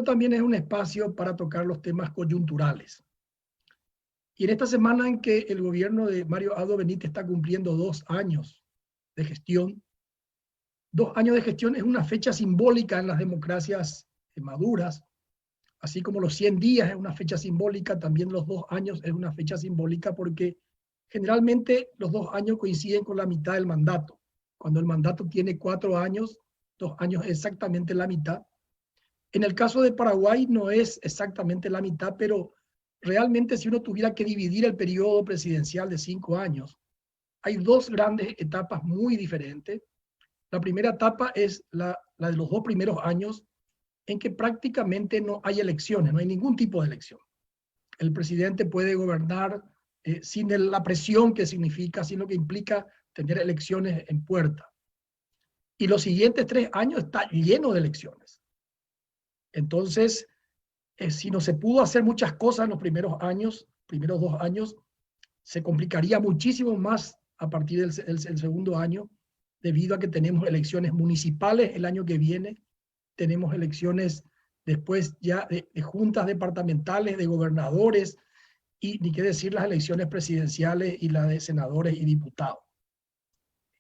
también es un espacio para tocar los temas coyunturales. Y en esta semana en que el gobierno de Mario Abdo Benítez está cumpliendo 2 años de gestión, 2 años de gestión es una fecha simbólica en las democracias maduras, así como los 100 días es una fecha simbólica, también los 2 años es una fecha simbólica porque generalmente los 2 años coinciden con la mitad del mandato. Cuando el mandato tiene 4 años, 2 años es exactamente la mitad. En el caso de Paraguay no es exactamente la mitad, pero realmente si uno tuviera que dividir el periodo presidencial de 5 años, hay 2 grandes etapas muy diferentes. La primera etapa es la de los 2 primeros años, en que prácticamente no hay elecciones, no hay ningún tipo de elección. El presidente puede gobernar sin la presión que significa, sin lo que implica tener elecciones en puerta. Y los siguientes 3 años está lleno de elecciones. Entonces, si no se pudo hacer muchas cosas en los primeros 2 años, se complicaría muchísimo más a partir del segundo año, debido a que tenemos elecciones municipales el año que viene, tenemos elecciones después ya de juntas departamentales, de gobernadores, y ni qué decir las elecciones presidenciales y las de senadores y diputados.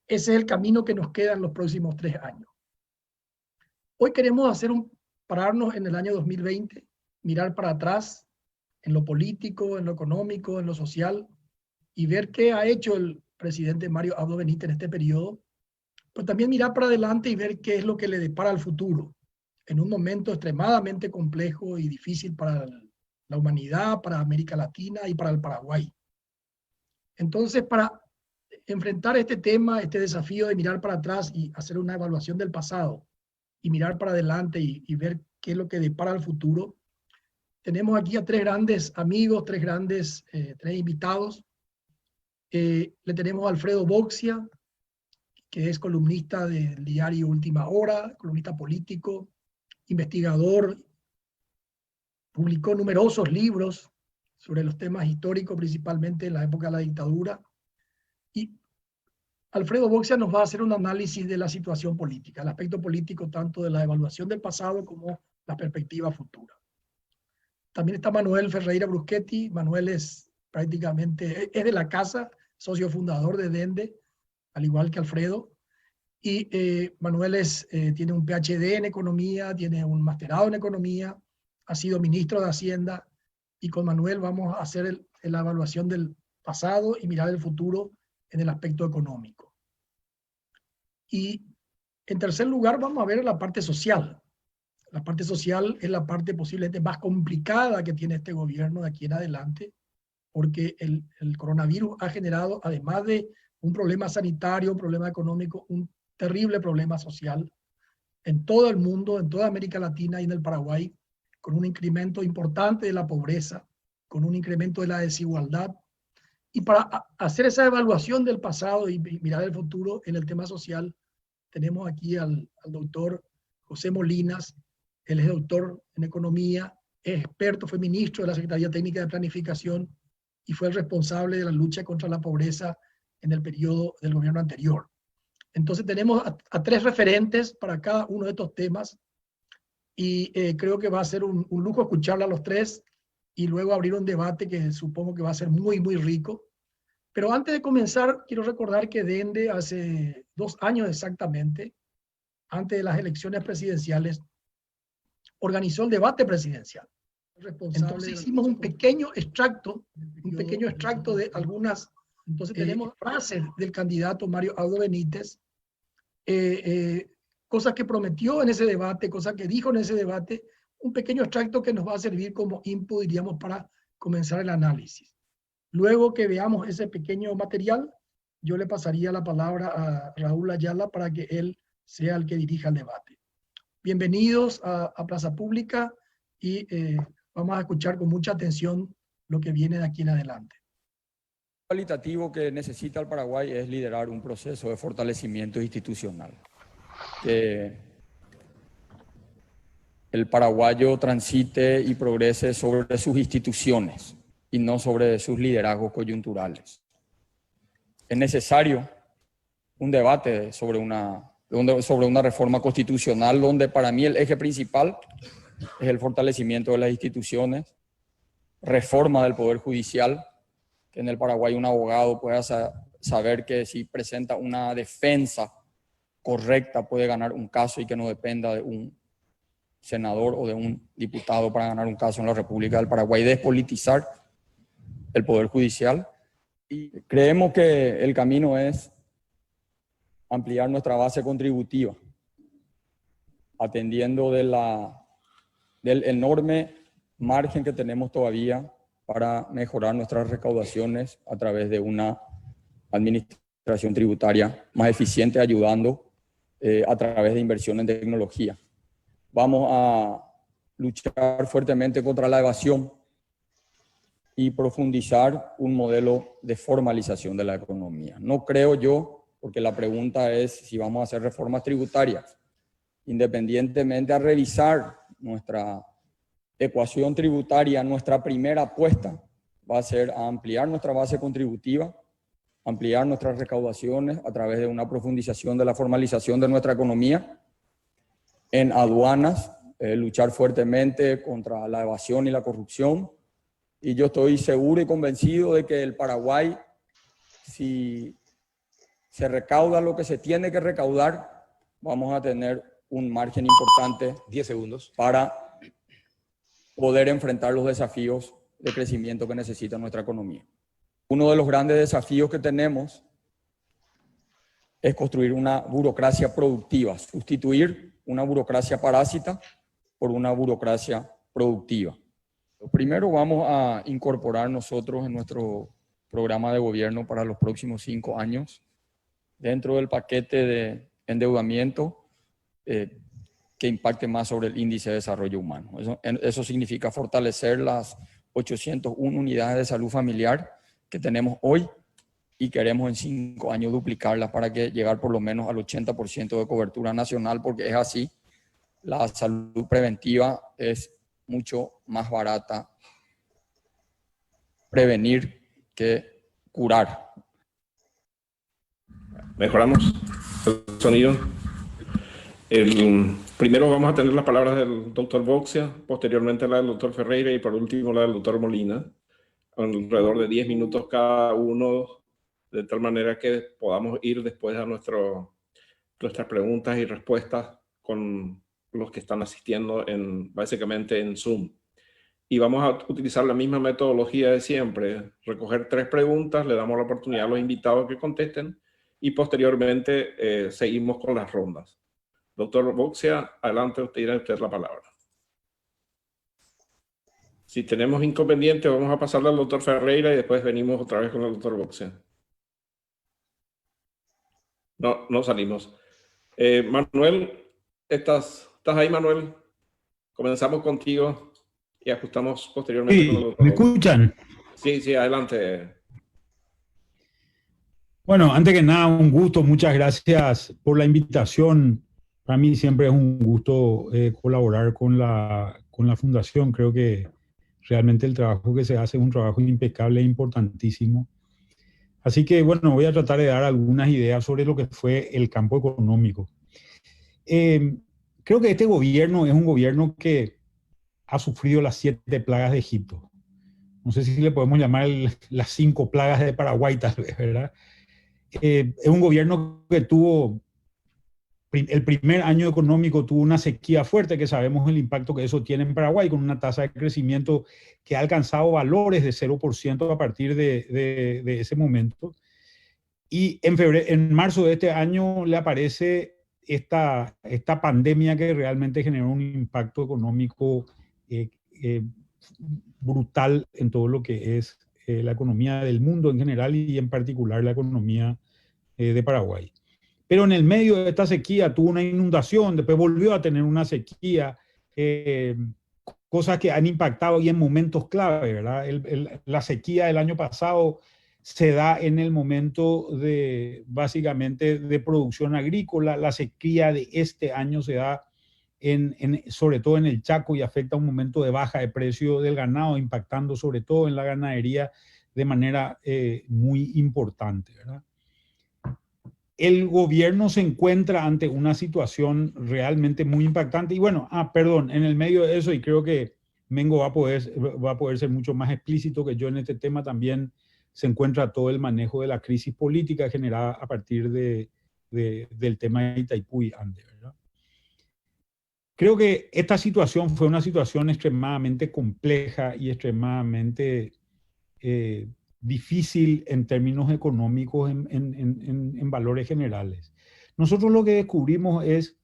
Ese es el camino que nos queda en los próximos 3 años. Hoy queremos pararnos en el año 2020, mirar para atrás en lo político, en lo económico, en lo social, y ver qué ha hecho el presidente Mario Abdo Benítez en este periodo, pero también mirar para adelante y ver qué es lo que le depara al futuro, en un momento extremadamente complejo y difícil para la humanidad, para América Latina y para el Paraguay. Entonces, para enfrentar este tema, este desafío de mirar para atrás y hacer una evaluación del pasado, y mirar para adelante y ver qué es lo que depara el futuro, tenemos aquí a 3 grandes amigos, 3 invitados. Le tenemos a Alfredo Boxia, que es columnista del diario Última Hora, columnista político, investigador, publicó numerosos libros sobre los temas históricos, principalmente en la época de la dictadura. Y Alfredo Boxia nos va a hacer un análisis de la situación política, el aspecto político tanto de la evaluación del pasado como la perspectiva futura. También está Manuel Ferreira Bruschetti. Manuel es de la casa, socio fundador de Dende, al igual que Alfredo. Y Manuel tiene un PhD en economía, tiene un masterado en economía, ha sido ministro de Hacienda, y con Manuel vamos a hacer la evaluación del pasado y mirar el futuro en el aspecto económico. Y en tercer lugar vamos a ver la parte social. La parte social es la parte posiblemente más complicada que tiene este gobierno de aquí en adelante, porque el coronavirus ha generado, además de un problema sanitario, un problema económico, un terrible problema social en todo el mundo, en toda América Latina y en el Paraguay, con un incremento importante de la pobreza, con un incremento de la desigualdad. Y para hacer esa evaluación del pasado y mirar el futuro en el tema social, tenemos aquí al doctor José Molinas. Él es doctor en economía, es experto, fue ministro de la Secretaría Técnica de Planificación y fue el responsable de la lucha contra la pobreza en el periodo del gobierno anterior. Entonces tenemos a 3 referentes para cada uno de estos temas, y creo que va a ser un lujo escucharla a los 3 y luego abrir un debate que supongo que va a ser muy, muy rico. Pero antes de comenzar, quiero recordar que Dende hace 2 años exactamente, antes de las elecciones presidenciales, organizó el debate presidencial. Entonces hicimos un pequeño extracto de algunas frases del candidato Mario Abdo Benítez, cosas que prometió en ese debate, cosas que dijo en ese debate, un pequeño extracto que nos va a servir como input, diríamos, para comenzar el análisis. Luego que veamos ese pequeño material, yo le pasaría la palabra a Raúl Ayala para que él sea el que dirija el debate. Bienvenidos a Plaza Pública y vamos a escuchar con mucha atención lo que viene de aquí en adelante. Lo cualitativo que necesita el Paraguay es liderar un proceso de fortalecimiento institucional. Que el paraguayo transite y progrese sobre sus instituciones y no sobre sus liderazgos coyunturales. Es necesario un debate sobre una reforma constitucional donde para mí el eje principal es el fortalecimiento de las instituciones, reforma del Poder Judicial, que en el Paraguay un abogado pueda saber que si presenta una defensa correcta puede ganar un caso y que no dependa de un senador o de un diputado para ganar un caso en la República del Paraguay. Despolitizar el Poder Judicial. Y creemos que el camino es ampliar nuestra base contributiva, atendiendo del enorme margen que tenemos todavía para mejorar nuestras recaudaciones a través de una administración tributaria más eficiente, ayudando a través de inversión en tecnología. Vamos a luchar fuertemente contra la evasión y profundizar un modelo de formalización de la economía. No creo yo, porque la pregunta es si vamos a hacer reformas tributarias, independientemente a revisar nuestra ecuación tributaria, nuestra primera apuesta va a ser a ampliar nuestra base contributiva, ampliar nuestras recaudaciones a través de una profundización de la formalización de nuestra economía, en aduanas, luchar fuertemente contra la evasión y la corrupción. Y yo estoy seguro y convencido de que el Paraguay, si se recauda lo que se tiene que recaudar, vamos a tener un margen importante 10 segundos para poder enfrentar los desafíos de crecimiento que necesita nuestra economía. Uno de los grandes desafíos que tenemos es construir una burocracia productiva, sustituir una burocracia parásita por una burocracia productiva. Primero vamos a incorporar nosotros en nuestro programa de gobierno para los próximos 5 años, dentro del paquete de endeudamiento, que impacte más sobre el índice de desarrollo humano. Eso significa fortalecer las 801 unidades de salud familiar que tenemos hoy y queremos en 5 años duplicarlas para que llegar por lo menos al 80% de cobertura nacional, porque es así. La salud preventiva es mucho más barata prevenir que curar. Mejoramos el sonido. Primero vamos a tener las palabras del doctor Boxia, posteriormente la del doctor Ferreira y por último la del doctor Molina, alrededor de 10 minutos cada uno, de tal manera que podamos ir después a nuestras preguntas y respuestas con los que están asistiendo básicamente en Zoom. Y vamos a utilizar la misma metodología de siempre, recoger 3 preguntas, le damos la oportunidad a los invitados que contesten y posteriormente seguimos con las rondas. Doctor Boxia, adelante, tiene usted la palabra. Si tenemos inconveniente, vamos a pasarle al doctor Ferreira y después venimos otra vez con el doctor Boxia. No salimos. Manuel, ¿estás ahí, Manuel? Comenzamos contigo y ajustamos posteriormente Sí, con el doctor. ¿me escuchan? Sí, adelante. Bueno, antes que nada, un gusto, muchas gracias por la invitación. Para mí siempre es un gusto colaborar con la Fundación. Creo que realmente el trabajo que se hace es un trabajo impecable e importantísimo. Así que, bueno, voy a tratar de dar algunas ideas sobre lo que fue el campo económico. Creo que este gobierno es un gobierno que ha sufrido las 7 plagas de Egipto. No sé si le podemos llamar las 5 plagas de Paraguay, tal vez, ¿verdad? Es un gobierno que tuvo, el primer año económico tuvo una sequía fuerte, que sabemos el impacto que eso tiene en Paraguay, con una tasa de crecimiento que ha alcanzado valores de 0% a partir de ese momento. Y en marzo de este año le aparece esta pandemia que realmente generó un impacto económico brutal en todo lo que es la economía del mundo en general y en particular la economía de Paraguay. Pero en el medio de esta sequía tuvo una inundación, después volvió a tener una sequía, cosas que han impactado y en momentos clave, ¿verdad? La sequía del año pasado se da en el momento básicamente de producción agrícola. La sequía de este año se da sobre todo en el Chaco y afecta un momento de baja de precio del ganado, impactando sobre todo en la ganadería de manera muy importante, ¿verdad? el gobierno se encuentra ante una situación realmente muy impactante. Y bueno, perdón, en el medio de eso, y creo que Mengo va a poder ser mucho más explícito que yo en este tema, también se encuentra todo el manejo de la crisis política generada a partir del tema de Itaipú y Ande, ¿verdad? Creo que esta situación fue una situación extremadamente compleja y extremadamente difícil en términos económicos, en valores generales. Nosotros lo que descubrimos es,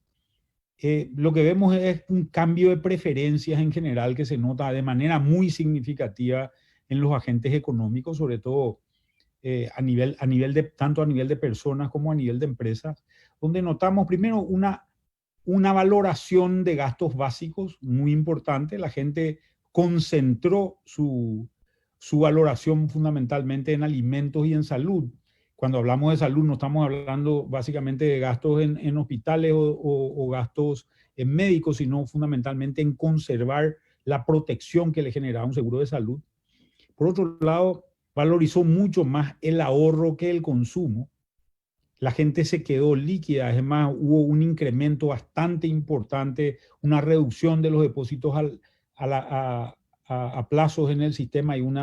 lo que vemos es un cambio de preferencias en general que se nota de manera muy significativa en los agentes económicos, sobre todo tanto a nivel de personas como a nivel de empresas, donde notamos primero una valoración de gastos básicos muy importante. La gente concentró su valoración fundamentalmente en alimentos y en salud. Cuando hablamos de salud no estamos hablando básicamente de gastos en hospitales o gastos en médicos, sino fundamentalmente en conservar la protección que le generaba un seguro de salud. Por otro lado, valorizó mucho más el ahorro que el consumo. La gente se quedó líquida, además hubo un incremento bastante importante, una reducción de los depósitos a plazos en el sistema y un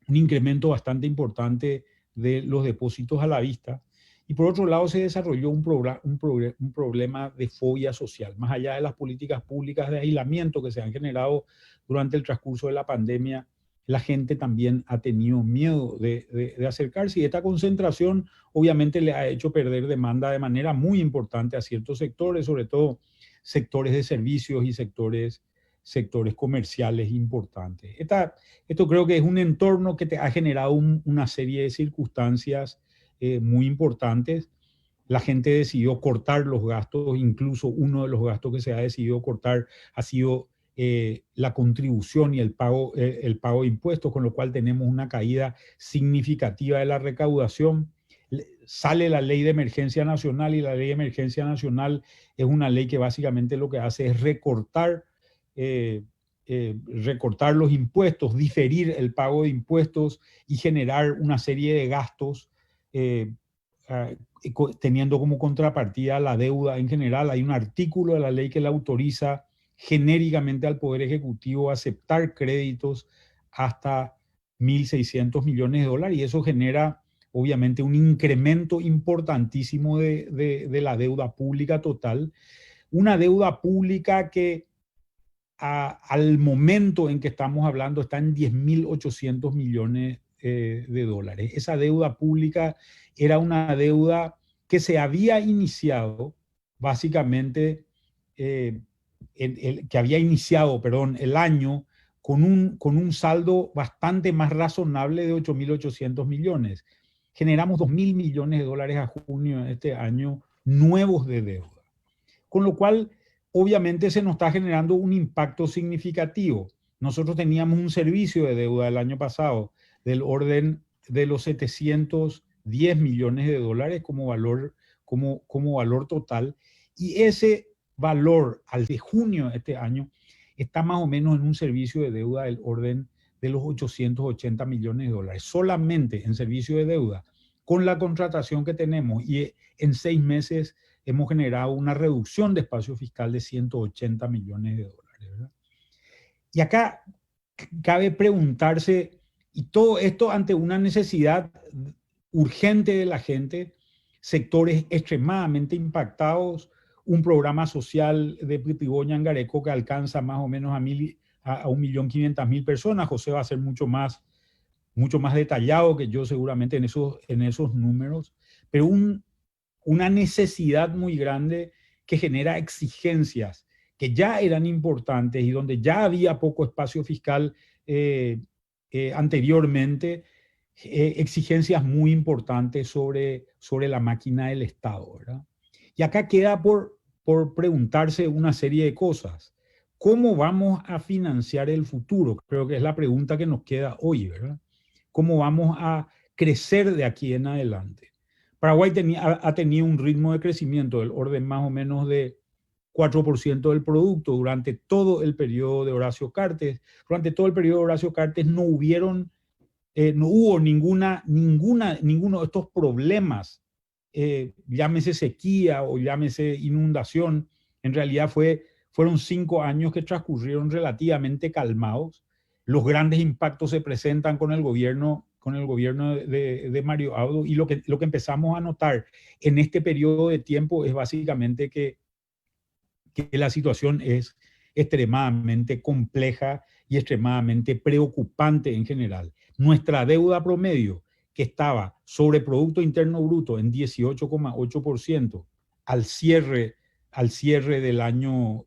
incremento bastante importante de los depósitos a la vista. Y por otro lado se desarrolló un problema de fobia social, más allá de las políticas públicas de aislamiento que se han generado durante el transcurso de la pandemia. La gente también ha tenido miedo de acercarse, y esta concentración obviamente le ha hecho perder demanda de manera muy importante a ciertos sectores, sobre todo sectores de servicios y sectores comerciales importantes. Esto creo que es un entorno que te ha generado una serie de circunstancias muy importantes. La gente decidió cortar los gastos, incluso uno de los gastos que se ha decidido cortar ha sido la contribución y el pago de impuestos, con lo cual tenemos una caída significativa de la recaudación. Sale la ley de emergencia nacional, y la ley de emergencia nacional es una ley que básicamente lo que hace es recortar los impuestos, diferir el pago de impuestos y generar una serie de gastos teniendo como contrapartida la deuda en general. Hay un artículo de la ley que la autoriza genéricamente al Poder Ejecutivo a aceptar créditos hasta 1.600 millones de dólares, y eso genera obviamente un incremento importantísimo de la deuda pública total. Una deuda pública que al momento en que estamos hablando está en 10.800 millones de dólares. Esa deuda pública era una deuda que se había iniciado básicamente, que había iniciado el año con un saldo bastante más razonable de 8.800 millones. Generamos 2.000 millones de dólares a junio de este año nuevos de deuda. Con lo cual, obviamente se nos está generando un impacto significativo. Nosotros teníamos un servicio de deuda el año pasado del orden de los 710 millones de dólares como valor total, y ese valor al de junio de este año está más o menos en un servicio de deuda del orden de los 880 millones de dólares, solamente en servicio de deuda. Con la contratación que tenemos, y en 6 meses hemos generado una reducción de espacio fiscal de 180 millones de dólares, ¿verdad? Y acá cabe preguntarse, y todo esto ante una necesidad urgente de la gente, sectores extremadamente impactados, un programa social de Pitiboña Angareco que alcanza más o menos a 1.500.000 personas. José va a ser mucho más detallado que yo seguramente en esos números, pero una necesidad muy grande que genera exigencias que ya eran importantes y donde ya había poco espacio fiscal anteriormente, exigencias muy importantes sobre la máquina del Estado, ¿verdad? Y acá queda por preguntarse una serie de cosas. ¿Cómo vamos a financiar el futuro? Creo que es la pregunta que nos queda hoy, ¿verdad? ¿Cómo vamos a crecer de aquí en adelante? Paraguay ha tenido un ritmo de crecimiento del orden más o menos de 4% del producto durante todo el periodo de Horacio Cartes. Durante todo el periodo de Horacio Cartes no hubieron no hubo ninguno de estos problemas, llámese sequía o llámese inundación. En realidad fueron 5 años que transcurrieron relativamente calmados. Los grandes impactos se presentan con el gobierno de Mario Audo, y lo que empezamos a notar en este periodo de tiempo es básicamente que la situación es extremadamente compleja y extremadamente preocupante en general. Nuestra deuda promedio, que estaba sobre Producto Interno Bruto en 18,8% al cierre del año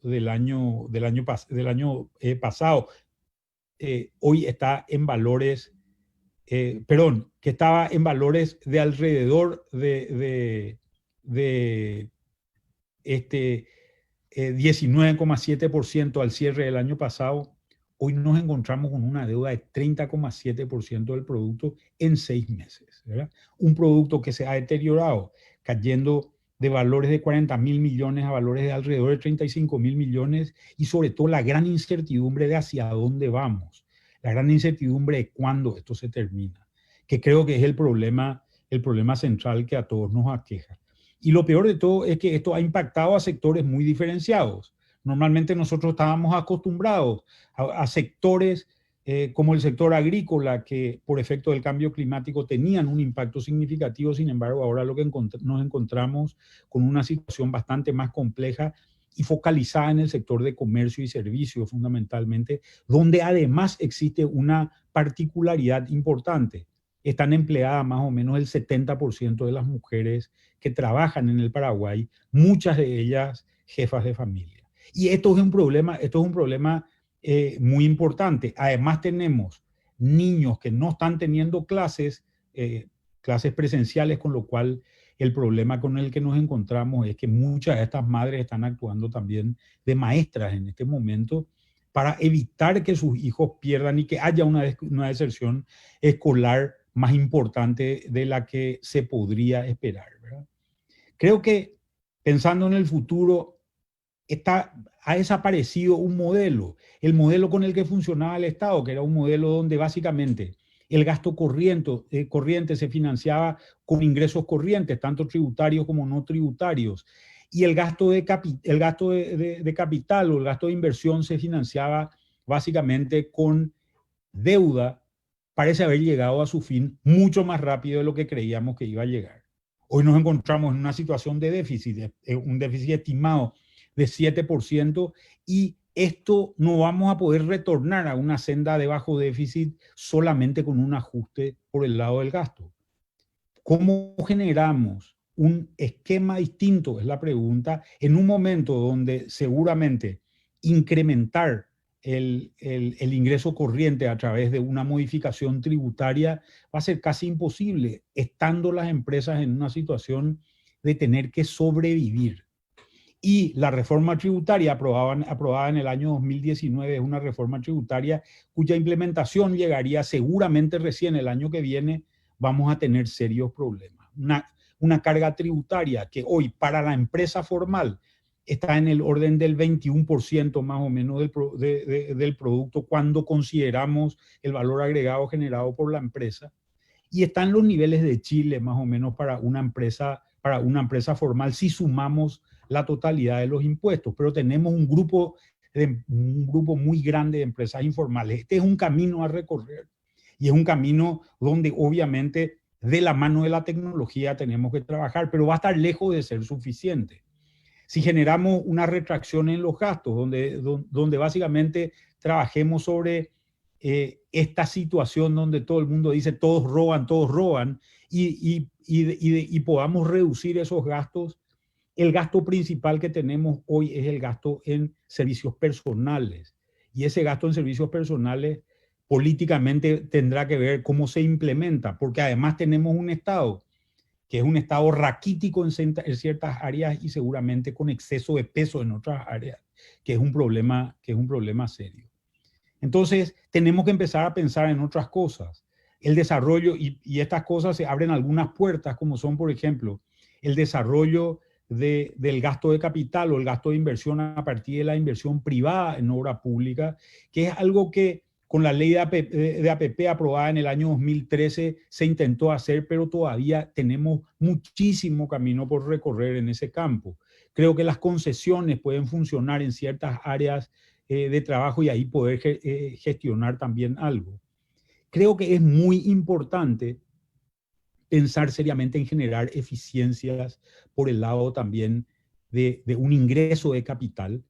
pasado, hoy está en valores, que estaba en valores de alrededor de 19,7% al cierre del año pasado. Hoy nos encontramos con una deuda de 30,7% del producto en 6 meses, ¿verdad? Un producto que se ha deteriorado, cayendo de valores de 40.000 millones a valores de alrededor de 35.000 millones, y sobre todo la gran incertidumbre de hacia dónde vamos, la gran incertidumbre de cuándo esto se termina, que creo que es el problema central que a todos nos aqueja. Y lo peor de todo es que esto ha impactado a sectores muy diferenciados. Normalmente nosotros estábamos acostumbrados a sectores como el sector agrícola, que por efecto del cambio climático tenían un impacto significativo. Sin embargo, ahora lo que nos encontramos con una situación bastante más compleja y focalizada en el sector de comercio y servicios fundamentalmente, donde además existe una particularidad importante. Están empleadas más o menos el 70% de las mujeres que trabajan en el Paraguay, muchas de ellas jefas de familia. Y esto es un problema muy importante. Además tenemos niños que no están teniendo clases presenciales, con lo cual el problema con el que nos encontramos es que muchas de estas madres están actuando también de maestras en este momento para evitar que sus hijos pierdan y que haya una deserción escolar más importante de la que se podría esperar, ¿verdad? Creo que pensando en el futuro, ha desaparecido un modelo, el modelo con el que funcionaba el Estado, que era un modelo donde básicamente el gasto corriente se financiaba con ingresos corrientes, tanto tributarios como no tributarios, y el gasto de capital o el gasto de inversión se financiaba básicamente con deuda. Parece haber llegado a su fin mucho más rápido de lo que creíamos que iba a llegar. Hoy nos encontramos en una situación de déficit, un déficit estimado de 7%, y esto no vamos a poder retornar a una senda de bajo déficit solamente con un ajuste por el lado del gasto. ¿Cómo generamos un esquema distinto? Es la pregunta, en un momento donde seguramente incrementar el ingreso corriente a través de una modificación tributaria va a ser casi imposible, estando las empresas en una situación de tener que sobrevivir. Y la reforma tributaria aprobada en el año 2019 es una reforma tributaria cuya implementación llegaría seguramente recién el año que viene. Vamos a tener serios problemas. Una carga tributaria que hoy para la empresa formal está en el orden del 21% más o menos del producto cuando consideramos el valor agregado generado por la empresa, y está en los niveles de Chile más o menos para una empresa formal si sumamos la totalidad de los impuestos, pero tenemos un grupo muy grande de empresas informales. Este es un camino a recorrer, y es un camino donde obviamente de la mano de la tecnología tenemos que trabajar, pero va a estar lejos de ser suficiente. Si generamos una retracción en los gastos, donde básicamente trabajemos sobre esta situación donde todo el mundo dice todos roban, y podamos reducir esos gastos, el gasto principal que tenemos hoy es el gasto en servicios personales. Y ese gasto en servicios personales políticamente tendrá que ver cómo se implementa, porque además tenemos un Estado que es un Estado raquítico en ciertas áreas y seguramente con exceso de peso en otras áreas, que es un problema serio. Entonces, tenemos que empezar a pensar en otras cosas. El desarrollo, y estas cosas se abren algunas puertas, como son, por ejemplo, el desarrollo del gasto de capital o el gasto de inversión a partir de la inversión privada en obra pública, que es algo que Con la ley de APP aprobada en el año 2013 se intentó hacer, pero todavía tenemos muchísimo camino por recorrer en ese campo. Creo que las concesiones pueden funcionar en ciertas áreas de trabajo y ahí poder gestionar también algo. Creo que es muy importante pensar seriamente en generar eficiencias por el lado también de un ingreso de capital,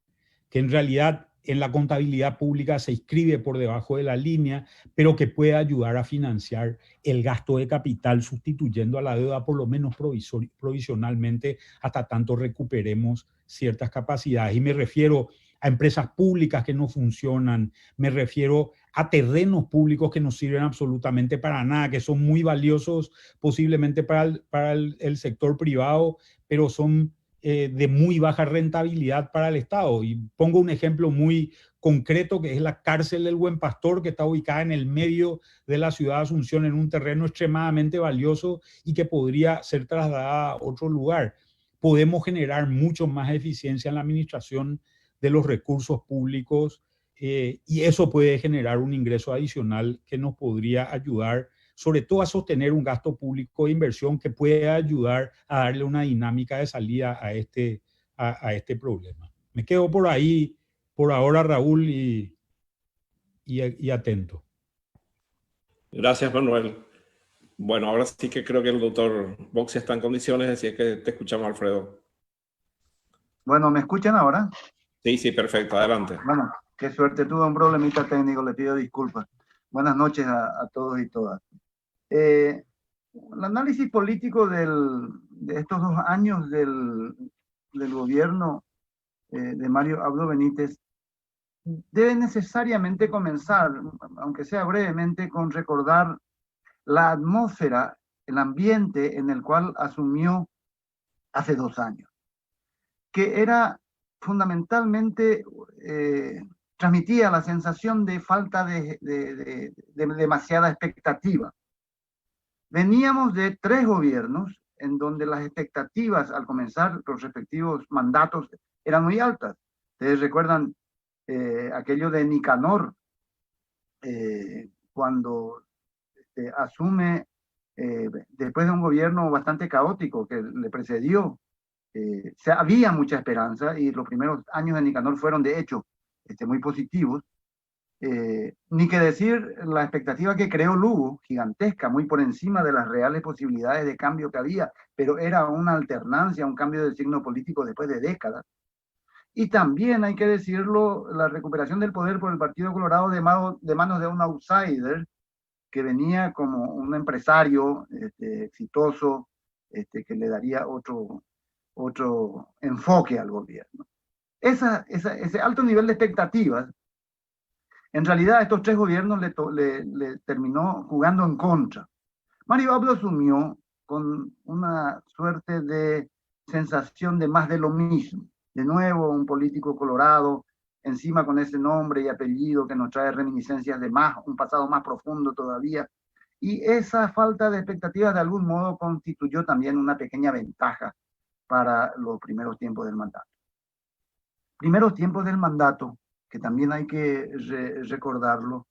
que en realidad en la contabilidad pública se inscribe por debajo de la línea, pero que puede ayudar a financiar el gasto de capital sustituyendo a la deuda por lo menos provisionalmente hasta tanto recuperemos ciertas capacidades. Y me refiero a empresas públicas que no funcionan, me refiero a terrenos públicos que no sirven absolutamente para nada, que son muy valiosos posiblemente para el sector privado, pero son de muy baja rentabilidad para el Estado. Y pongo un ejemplo muy concreto, que es la cárcel del Buen Pastor, que está ubicada en el medio de la ciudad de Asunción, en un terreno extremadamente valioso y que podría ser trasladada a otro lugar. Podemos generar mucho más eficiencia en la administración de los recursos públicos y eso puede generar un ingreso adicional que nos podría ayudar sobre todo a sostener un gasto público de inversión que pueda ayudar a darle una dinámica de salida a este problema. Me quedo por ahí, por ahora, Raúl, y atento. Gracias, Manuel. Bueno, ahora sí que creo que el doctor Boxia está en condiciones, así es que te escuchamos, Alfredo. Bueno, ¿me escuchan ahora? Sí, perfecto, adelante. Bueno, qué suerte, tuve un problemita técnico, le pido disculpas. Buenas noches a todos y todas. El análisis político de estos 2 años del gobierno de Mario Abdo Benítez debe necesariamente comenzar, aunque sea brevemente, con recordar la atmósfera, el ambiente en el cual asumió hace 2 años, que era fundamentalmente, transmitía la sensación de falta de demasiada expectativa. Veníamos de 3 gobiernos en donde las expectativas al comenzar los respectivos mandatos eran muy altas. Ustedes recuerdan aquello de Nicanor, cuando asume después de un gobierno bastante caótico que le precedió. Había mucha esperanza y los primeros años de Nicanor fueron de hecho muy positivos. Ni que decir la expectativa que creó Lugo, gigantesca, muy por encima de las reales posibilidades de cambio que había, pero era una alternancia, un cambio de signo político después de décadas. Y también hay que decirlo, la recuperación del poder por el Partido Colorado de manos de un outsider que venía como un empresario exitoso, que le daría otro enfoque al gobierno. Ese alto nivel de expectativas, en realidad, a estos 3 gobiernos le terminó jugando en contra. Mario Abdo asumió con una suerte de sensación de más de lo mismo. De nuevo, un político colorado, encima con ese nombre y apellido que nos trae reminiscencias de un pasado más profundo todavía. Y esa falta de expectativas de algún modo constituyó también una pequeña ventaja para los primeros tiempos del mandato. Primeros tiempos del mandato, que también hay que recordarlo,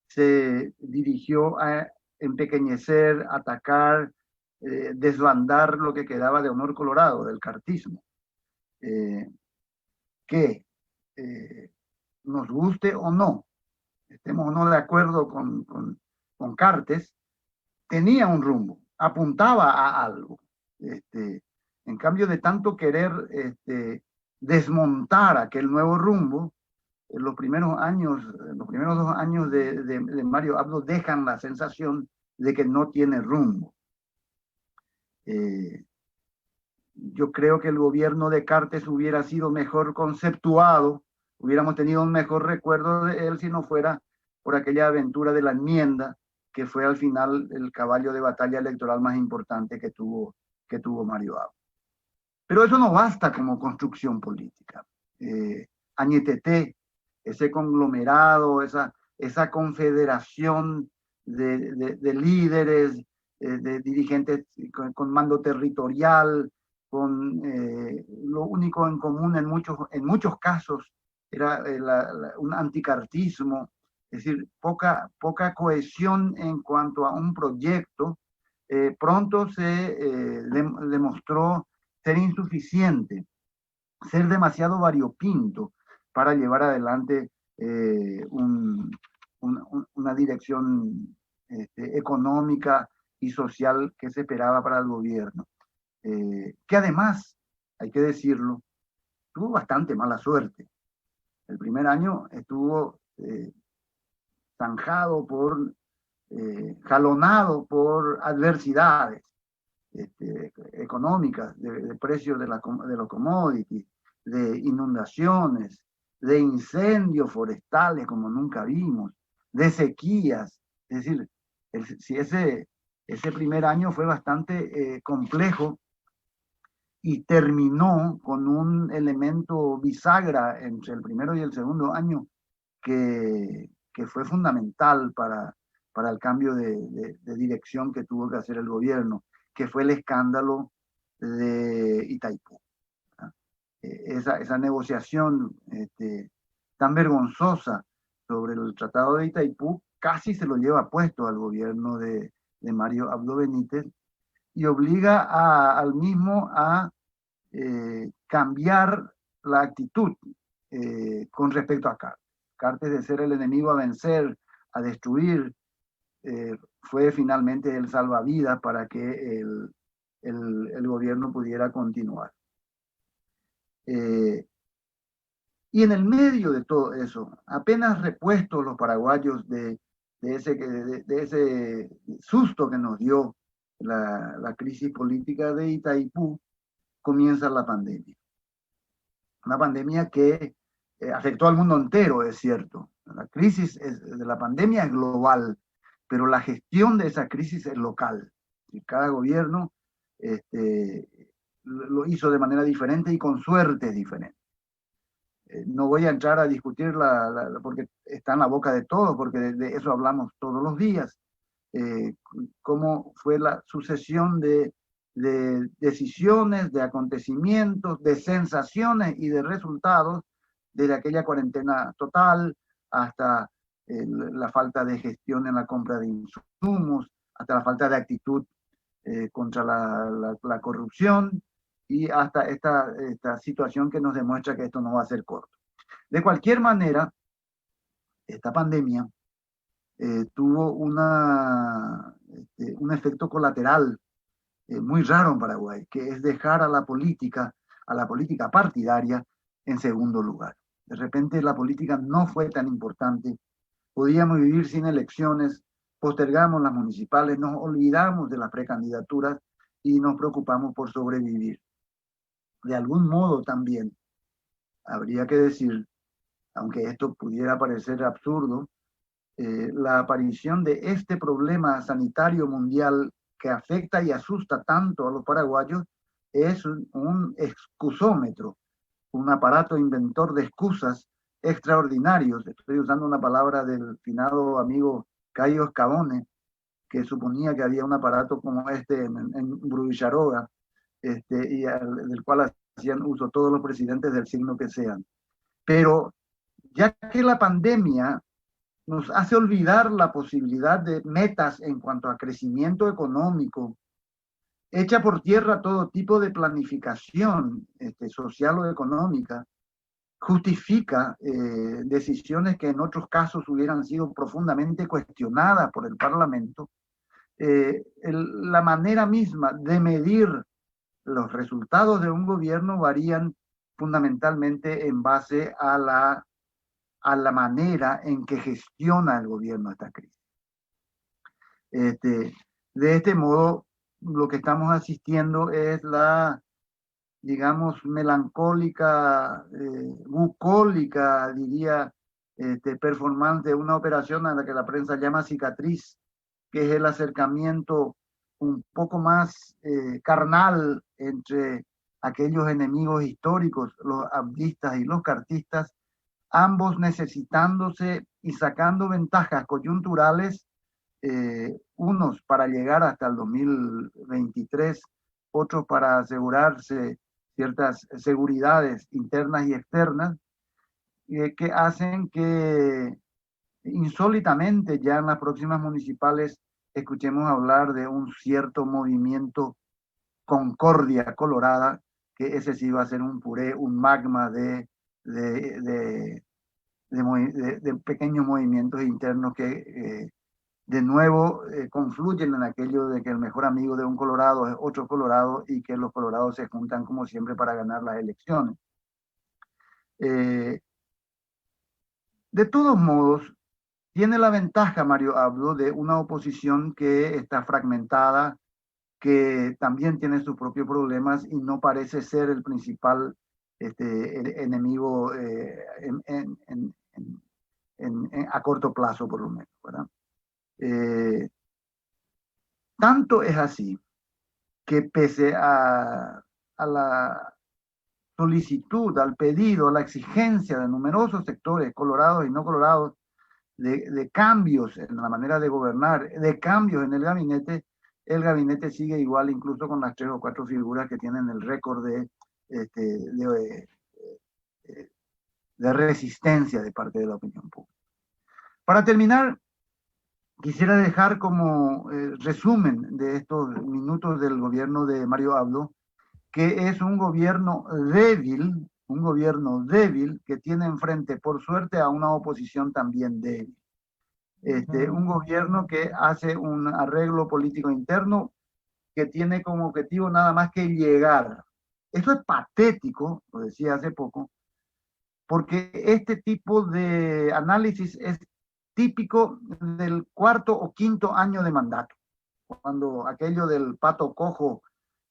se dirigió a empequeñecer, atacar, desbandar lo que quedaba de Honor Colorado, del cartismo, que nos guste o no, estemos o no de acuerdo con Cartes, tenía un rumbo, apuntaba a algo. En cambio de tanto querer desmontar aquel nuevo rumbo, los primeros 2 años de Mario Abdo dejan la sensación de que no tiene rumbo. Yo creo que el gobierno de Cartes hubiera sido mejor conceptuado, hubiéramos tenido un mejor recuerdo de él si no fuera por aquella aventura de la enmienda, que fue al final el caballo de batalla electoral más importante que tuvo Mario Abdo. Pero eso no basta como construcción política. Añeteté, ese conglomerado, esa confederación de líderes, de dirigentes con mando territorial, con lo único en común en muchos casos era un anticartismo, es decir, poca cohesión en cuanto a un proyecto, pronto se demostró ser insuficiente, ser demasiado variopinto para llevar adelante una dirección económica y social que se esperaba para el gobierno. Que además, hay que decirlo, tuvo bastante mala suerte. El primer año estuvo zanjado jalonado por adversidades económicas, de precios de los commodities, de inundaciones, de incendios forestales como nunca vimos, de sequías. Es decir, si ese primer año fue bastante complejo y terminó con un elemento bisagra entre el primero y el segundo año que fue fundamental para el cambio de dirección que tuvo que hacer el gobierno, que fue el escándalo de Itaipú. Esa negociación tan vergonzosa sobre el Tratado de Itaipú casi se lo lleva puesto al gobierno de Mario Abdo Benítez y obliga al mismo a cambiar la actitud con respecto a Cartes. Cartes, de ser el enemigo a vencer, a destruir, fue finalmente el salvavidas para que el gobierno pudiera continuar. Y en el medio de todo eso, apenas repuestos los paraguayos de ese susto que nos dio la crisis política de Itaipú, comienza la pandemia. Una pandemia que afectó al mundo entero, es cierto. La crisis de la pandemia es global, pero la gestión de esa crisis es local. Y cada gobierno lo hizo de manera diferente y con suertes diferentes. No voy a entrar a discutir porque está en la boca de todos, porque de eso hablamos todos los días. Cómo fue la sucesión de decisiones, de acontecimientos, de sensaciones y de resultados desde aquella cuarentena total hasta la falta de gestión en la compra de insumos, hasta la falta de actitud contra la corrupción y hasta esta situación que nos demuestra que esto no va a ser corto. De cualquier manera, esta pandemia tuvo un efecto colateral muy raro en Paraguay, que es dejar a la política partidaria en segundo lugar. De repente la política no fue tan importante, podíamos vivir sin elecciones, postergamos las municipales, nos olvidamos de las precandidaturas y nos preocupamos por sobrevivir. De algún modo también, habría que decir, aunque esto pudiera parecer absurdo, la aparición de este problema sanitario mundial que afecta y asusta tanto a los paraguayos es un excusómetro, un aparato inventor de excusas extraordinarios. Estoy usando una palabra del finado amigo Cayo Escabone, que suponía que había un aparato como este en Bruicharoga, y del cual hacían uso todos los presidentes del signo que sean. Pero ya que la pandemia nos hace olvidar la posibilidad de metas en cuanto a crecimiento económico, echa por tierra todo tipo de planificación social o económica, justifica decisiones que en otros casos hubieran sido profundamente cuestionadas por el Parlamento, la manera misma de medir los resultados de un gobierno varían fundamentalmente en base a la manera en que gestiona el gobierno esta crisis. De este modo, lo que estamos asistiendo es la, digamos, melancólica, bucólica, diría, performance de una operación a la que la prensa llama cicatriz, que es el acercamiento un poco más carnal entre aquellos enemigos históricos, los abdistas y los cartistas, ambos necesitándose y sacando ventajas coyunturales, unos para llegar hasta el 2023, otros para asegurarse ciertas seguridades internas y externas, que hacen que insólitamente ya en las próximas municipales escuchemos hablar de un cierto movimiento Concordia Colorada, que ese sí va a ser un puré, un magma de pequeños movimientos internos que de nuevo confluyen en aquello de que el mejor amigo de un colorado es otro colorado y que los colorados se juntan como siempre para ganar las elecciones. De todos modos, tiene la ventaja Mario Abdo de una oposición que está fragmentada, que también tiene sus propios problemas y no parece ser el principal enemigo a corto plazo, por lo menos, ¿verdad? Tanto es así que pese a la solicitud, al pedido, a la exigencia de numerosos sectores, colorados y no colorados, de cambios en la manera de gobernar, de cambios en el gabinete sigue igual, incluso con las 3 o 4 figuras que tienen el récord de resistencia de parte de la opinión pública. Para terminar, quisiera dejar como resumen de estos minutos del gobierno de Mario Abdo, que es un gobierno débil que tiene enfrente, por suerte, a una oposición también débil. Un gobierno que hace un arreglo político interno que tiene como objetivo nada más que llegar. Eso es patético, lo decía hace poco, porque este tipo de análisis es típico del 4º o 5º año de mandato, cuando aquello del pato cojo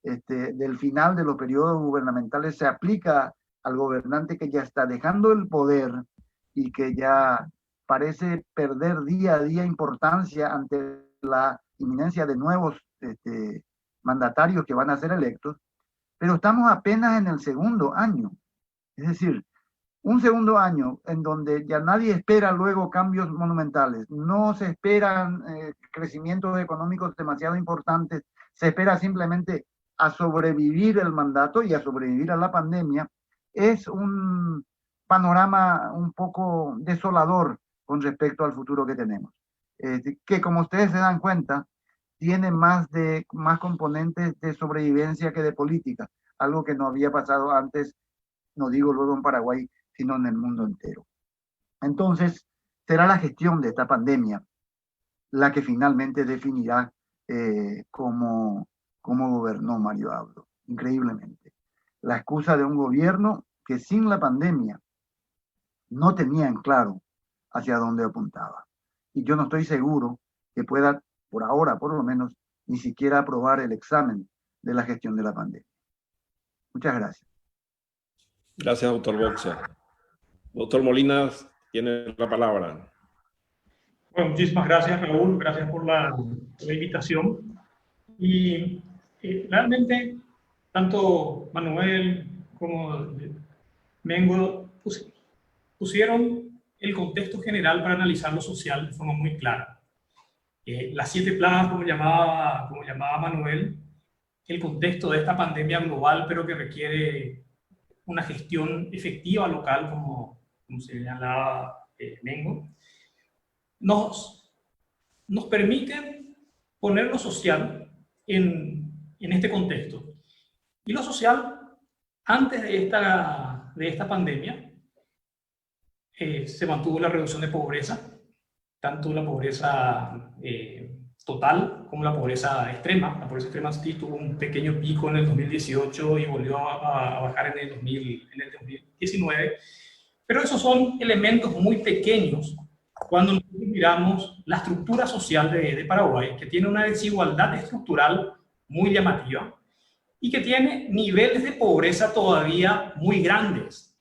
del final de los periodos gubernamentales se aplica al gobernante que ya está dejando el poder y que ya parece perder día a día importancia ante la inminencia de nuevos mandatarios que van a ser electos, pero estamos apenas en el 2º año. Es decir, un 2º año en donde ya nadie espera luego cambios monumentales, no se esperan crecimientos económicos demasiado importantes, se espera simplemente a sobrevivir el mandato y a sobrevivir a la pandemia, es un panorama un poco desolador con respecto al futuro que tenemos. Que como ustedes se dan cuenta, tiene más componentes de sobrevivencia que de política, algo que no había pasado antes, no digo luego en Paraguay, sino en el mundo entero. Entonces, será la gestión de esta pandemia la que finalmente definirá cómo gobernó Mario Abdo, increíblemente. La excusa de un gobierno que sin la pandemia no tenía en claro hacia dónde apuntaba. Y yo no estoy seguro que pueda, por ahora por lo menos, ni siquiera aprobar el examen de la gestión de la pandemia. Muchas gracias. Gracias, doctor Boxia. Doctor Molina tiene la palabra. Bueno, muchísimas gracias, Raúl. Gracias por la invitación. Y realmente, tanto Manuel como Mengo pusieron el contexto general para analizar lo social de forma muy clara. Las 7 plagas, como llamaba Manuel, el contexto de esta pandemia global, pero que requiere una gestión efectiva local, como señalaba Mengo, nos permiten poner lo social en este contexto. Y lo social, antes de esta pandemia, se mantuvo la reducción de pobreza, tanto la pobreza total como la pobreza extrema. La pobreza extrema sí tuvo un pequeño pico en el 2018 y volvió a bajar en el 2019. Pero esos son elementos muy pequeños cuando nosotros miramos la estructura social de Paraguay, que tiene una desigualdad estructural muy llamativa y que tiene niveles de pobreza todavía muy grandes.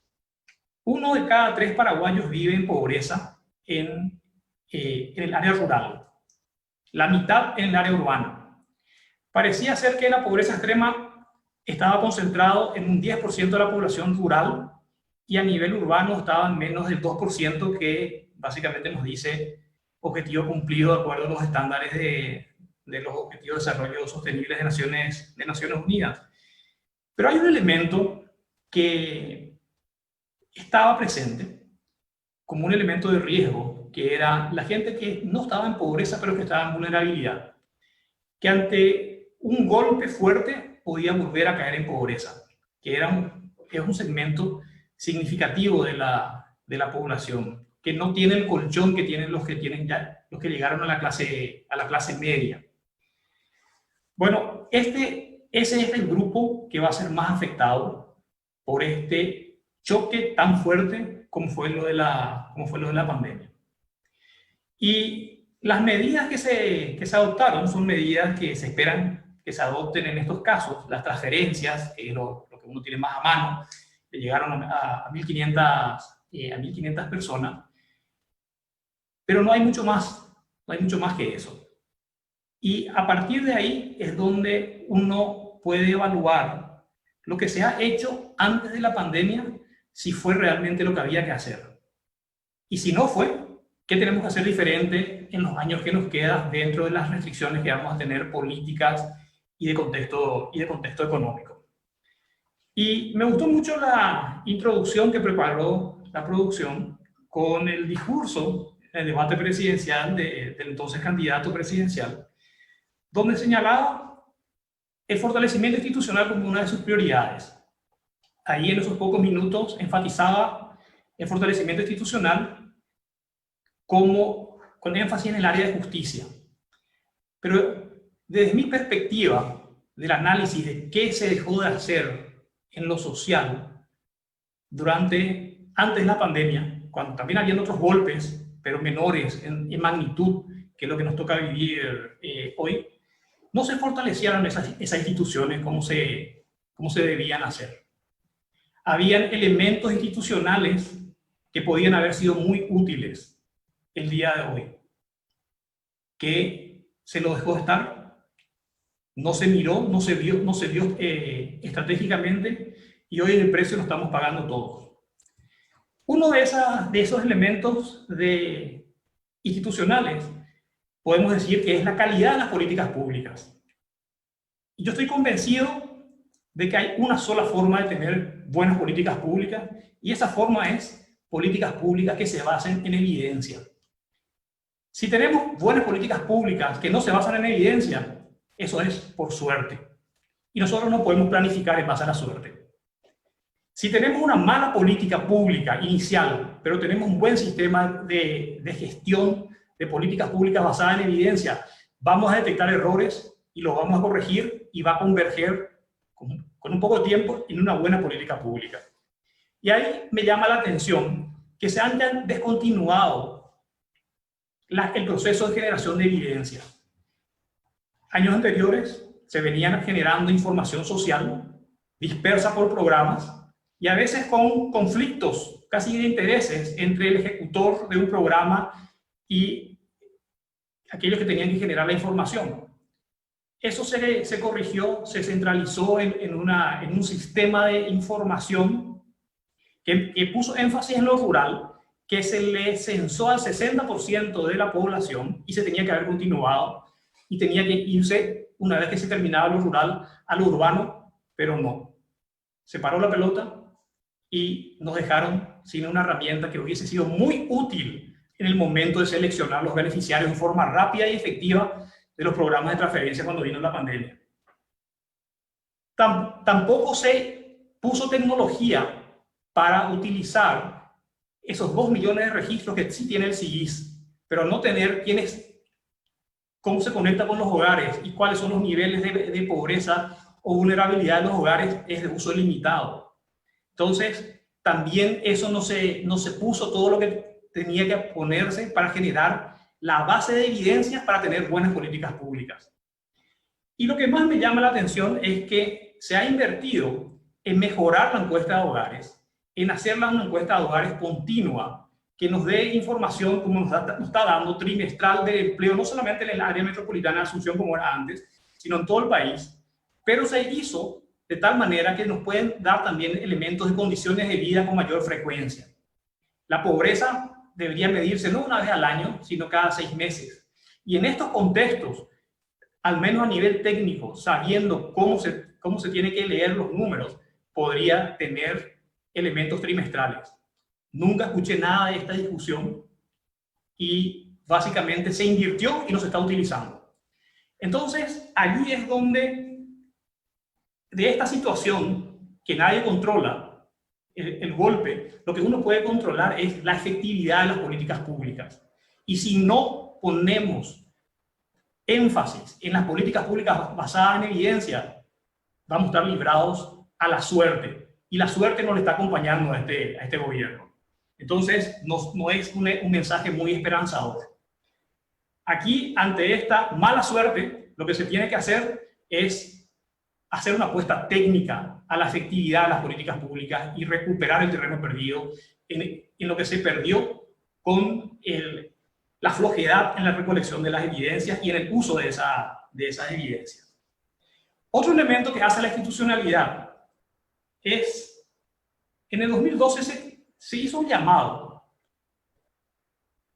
1 de cada 3 paraguayos vive en pobreza en el área rural, la mitad en el área urbana. Parecía ser que la pobreza extrema estaba concentrado en un 10% de la población rural y a nivel urbano estaba en menos del 2%, que básicamente nos dice objetivo cumplido de acuerdo a los estándares de los Objetivos de Desarrollo Sostenible de Naciones Unidas. Pero hay un elemento que estaba presente como un elemento de riesgo grupo, que era la gente que no estaba en pobreza, pero que estaba en vulnerabilidad, que ante un golpe fuerte podía volver a caer en pobreza, que es un segmento significativo de la población, que no tiene el colchón que tienen los que llegaron a la clase media. Bueno, ese es el grupo que va a ser más afectado por este choque tan fuerte como fue lo de la pandemia. Y las medidas que se adoptaron son medidas que se esperan que se adopten en estos casos. Las transferencias, lo que uno tiene más a mano, que llegaron a 1.500 personas, pero no hay mucho más que eso. Y a partir de ahí es donde uno puede evaluar lo que se ha hecho antes de la pandemia, si fue realmente lo que había que hacer. Y si no fue, ¿qué tenemos que hacer diferente en los años que nos quedan dentro de las restricciones que vamos a tener políticas y de contexto económico? Y me gustó mucho la introducción que preparó la producción con el discurso, el debate presidencial del entonces candidato presidencial, donde señalaba el fortalecimiento institucional como una de sus prioridades. Ahí en esos pocos minutos enfatizaba el fortalecimiento institucional con énfasis en el área de justicia. Pero desde mi perspectiva del análisis de qué se dejó de hacer en lo social antes de la pandemia, cuando también habían otros golpes, pero menores en magnitud que lo que nos toca vivir hoy, no se fortalecieron esas instituciones como se debían hacer. Habían elementos institucionales que podían haber sido muy útiles el día de hoy, que se lo dejó de estar, no se miró, no se vio estratégicamente, y hoy el precio lo estamos pagando todos. Uno de esos elementos institucionales podemos decir que es la calidad de las políticas públicas. Y yo estoy convencido de que hay una sola forma de tener buenas políticas públicas, y esa forma es políticas públicas que se basen en evidencia. Si tenemos buenas políticas públicas que no se basan en evidencia, eso es por suerte. Y nosotros no podemos planificar en base a la suerte. Si tenemos una mala política pública inicial, pero tenemos un buen sistema de gestión de políticas públicas basadas en evidencia, vamos a detectar errores y los vamos a corregir, y va a converger con un poco de tiempo en una buena política pública. Y ahí me llama la atención que se hayan descontinuado el proceso de generación de evidencia. Años anteriores se venían generando información social dispersa por programas, y a veces con conflictos casi de intereses entre el ejecutor de un programa y aquellos que tenían que generar la información. Eso se corrigió, se centralizó en un sistema de información que puso énfasis en lo rural, que se le censó al 60% de la población y se tenía que haber continuado, y tenía que irse, una vez que se terminaba lo rural, a lo urbano, pero no. Se paró la pelota y nos dejaron sin una herramienta que hubiese sido muy útil en el momento de seleccionar los beneficiarios en forma rápida y efectiva de los programas de transferencia cuando vino la pandemia. Tampoco se puso tecnología para utilizar esos 2 millones de registros que sí tiene el SIGIS, pero no tener cómo se conecta con los hogares y cuáles son los niveles de pobreza o vulnerabilidad de los hogares es de uso limitado. Entonces, también eso no se puso todo lo que tenía que ponerse para generar la base de evidencias para tener buenas políticas públicas. Y lo que más me llama la atención es que se ha invertido en mejorar la encuesta de hogares, en hacerla una encuesta de hogares continua, que nos dé información como nos está dando trimestral de empleo, no solamente en el área metropolitana de Asunción como era antes, sino en todo el país, pero se hizo de tal manera que nos pueden dar también elementos de condiciones de vida con mayor frecuencia. La pobreza debería medirse no una vez al año, sino cada 6 meses. Y en estos contextos, al menos a nivel técnico, sabiendo cómo se tiene que leer los números, podría tener elementos trimestrales. Nunca escuché nada de esta discusión y básicamente se invirtió y no se está utilizando. Entonces, allí es donde, de esta situación que nadie controla, el golpe, lo que uno puede controlar es la efectividad de las políticas públicas. Y si no ponemos énfasis en las políticas públicas basadas en evidencia, vamos a estar librados a la suerte. Y la suerte no le está acompañando a este gobierno. Entonces, no es un mensaje muy esperanzador. Aquí, ante esta mala suerte, lo que se tiene que hacer es hacer una apuesta técnica a la efectividad de las políticas públicas y recuperar el terreno perdido en lo que se perdió con la flojedad en la recolección de las evidencias y en el uso de esas evidencias. Otro elemento que hace la institucionalidad es, en el 2012 se hizo un llamado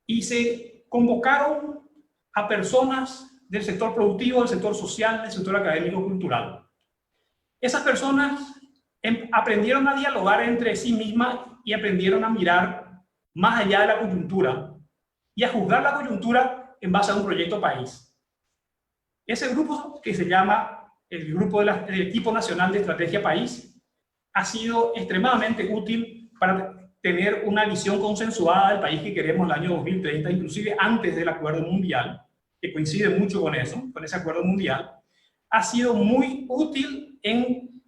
y se convocaron a personas del sector productivo, del sector social, del sector académico cultural. Esas personas aprendieron a dialogar entre sí mismas y aprendieron a mirar más allá de la coyuntura y a juzgar la coyuntura en base a un proyecto país. Ese grupo, que se llama el grupo del Equipo Nacional de Estrategia País, ha sido extremadamente útil para tener una visión consensuada del país que queremos el año 2030, inclusive antes del Acuerdo Mundial, que coincide mucho con eso, con ese Acuerdo Mundial. Ha sido muy útil en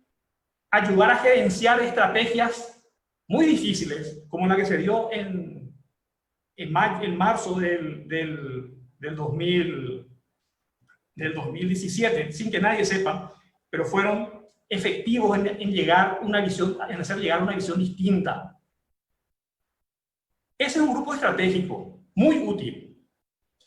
ayudar a gerenciar estrategias muy difíciles, como la que se dio en marzo del 2017, sin que nadie sepa, pero fueron efectivos en hacer llegar una visión distinta. Ese es un grupo estratégico muy útil.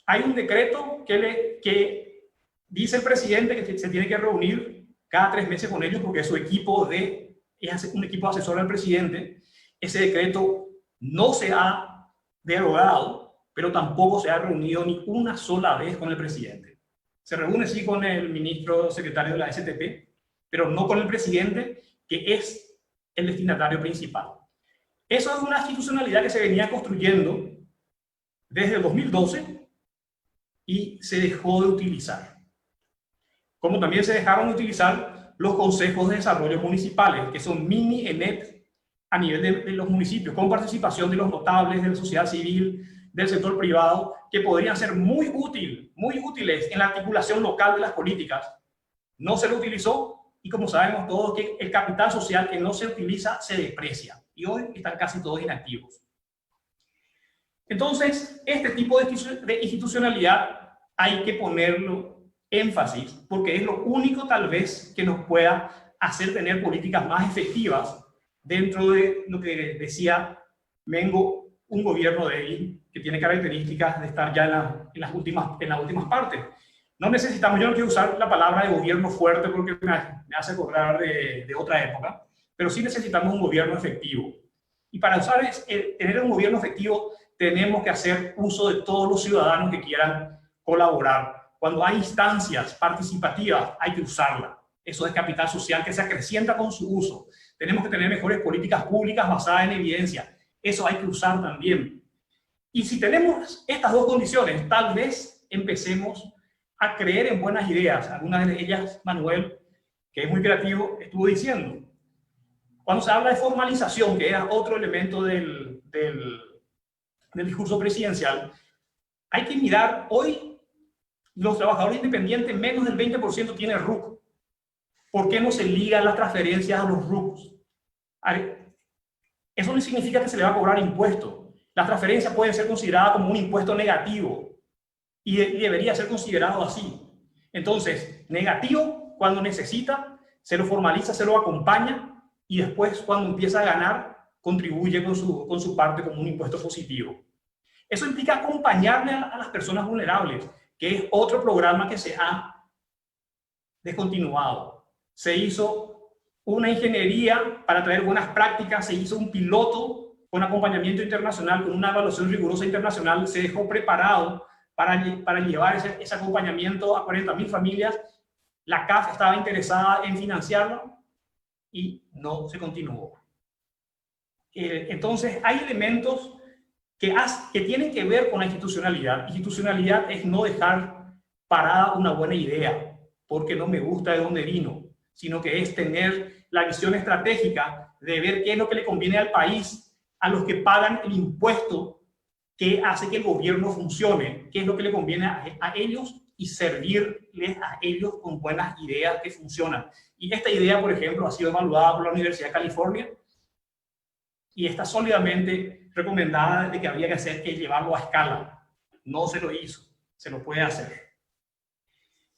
Hay un decreto que dice el presidente que se tiene que reunir cada 3 meses con ellos porque es un equipo asesor del presidente. Ese decreto no se ha derogado, pero tampoco se ha reunido ni una sola vez con el presidente. Se reúne sí con el ministro secretario de la STP, pero no con el presidente, que es el destinatario principal. Eso es una institucionalidad que se venía construyendo desde el 2012 y se dejó de utilizar. Como también se dejaron de utilizar los consejos de desarrollo municipales, que son mini ENEP a nivel de los municipios, con participación de los notables, de la sociedad civil, del sector privado, que podrían ser muy útiles en la articulación local de las políticas. No se lo utilizó y, como sabemos todos, que el capital social que no se utiliza se deprecia y hoy están casi todos inactivos. Entonces, este tipo de institucionalidad hay que ponerlo énfasis porque es lo único tal vez que nos pueda hacer tener políticas más efectivas dentro de lo que decía Mengo, un gobierno débil que tiene características de estar ya en las últimas partes. No necesitamos, yo no quiero usar la palabra de gobierno fuerte porque me hace acordar de otra época, pero sí necesitamos un gobierno efectivo. Y para tener un gobierno efectivo tenemos que hacer uso de todos los ciudadanos que quieran colaborar. Cuando hay instancias participativas hay que usarla. Eso es capital social que se acrecienta con su uso. Tenemos que tener mejores políticas públicas basadas en evidencia. Eso hay que usar también. Y si tenemos estas dos condiciones, tal vez empecemos a creer en buenas ideas. Algunas de ellas, Manuel, que es muy creativo, estuvo diciendo. Cuando se habla de formalización, que era otro elemento del discurso presidencial, hay que mirar, hoy los trabajadores independientes, menos del 20% tienen RUC. ¿Por qué no se ligan las transferencias a los RUCs? Eso no significa que se le va a cobrar impuesto. Las transferencias pueden ser consideradas como un impuesto negativo y debería ser considerado así. Entonces, negativo cuando necesita, se lo formaliza, se lo acompaña y después cuando empieza a ganar, contribuye con su parte como un impuesto positivo. Eso implica acompañarle a las personas vulnerables, que es otro programa que se ha descontinuado. Se hizo una ingeniería para traer buenas prácticas, se hizo un piloto con acompañamiento internacional, con una evaluación rigurosa internacional, se dejó preparado para llevar ese acompañamiento a 40.000 familias. La CAF estaba interesada en financiarlo y no se continuó. Entonces, hay elementos que tienen que ver con la institucionalidad. Institucionalidad es no dejar parada una buena idea, porque no me gusta de dónde vino, sino que es tener la visión estratégica de ver qué es lo que le conviene al país, a los que pagan el impuesto que hace que el gobierno funcione, qué es lo que le conviene a ellos y servirles a ellos con buenas ideas que funcionan. Y esta idea, por ejemplo, ha sido evaluada por la Universidad de California y está sólidamente recomendada de que había que hacer es llevarlo a escala. No se lo hizo, se lo puede hacer.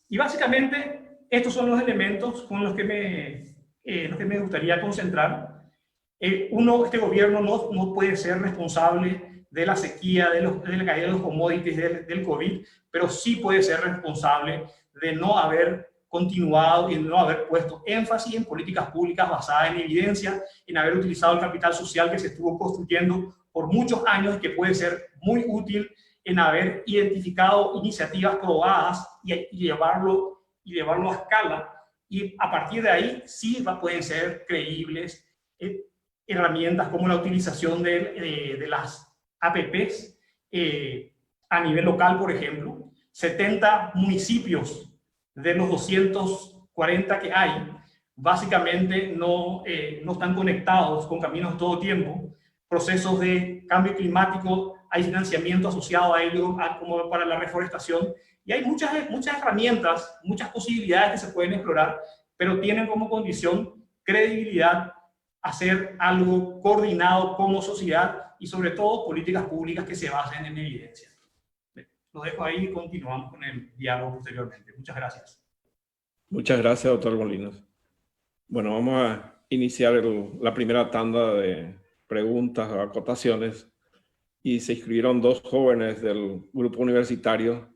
Y básicamente estos son los elementos con los que me gustaría concentrar. Este gobierno no puede ser responsable de la sequía, de la caída de los commodities, del COVID, pero sí puede ser responsable de no haber continuado y no haber puesto énfasis en políticas públicas basadas en evidencia, en haber utilizado el capital social que se estuvo construyendo por muchos años y que puede ser muy útil, en haber identificado iniciativas probadas y llevarlo a escala, y a partir de ahí sí pueden ser creíbles herramientas como la utilización de las APPs a nivel local, por ejemplo. 70 municipios de los 240 que hay, básicamente no están conectados con caminos todo tiempo. Procesos de cambio climático, hay financiamiento asociado a ello, como para la reforestación, y hay muchas herramientas, muchas posibilidades que se pueden explorar, pero tienen como condición credibilidad, hacer algo coordinado como sociedad y sobre todo políticas públicas que se basen en evidencia. Lo dejo ahí y continuamos con el diálogo posteriormente. Muchas gracias. Muchas gracias, doctor Molinos. Bueno, vamos a iniciar la primera tanda de preguntas o acotaciones, y se inscribieron dos jóvenes del grupo universitario,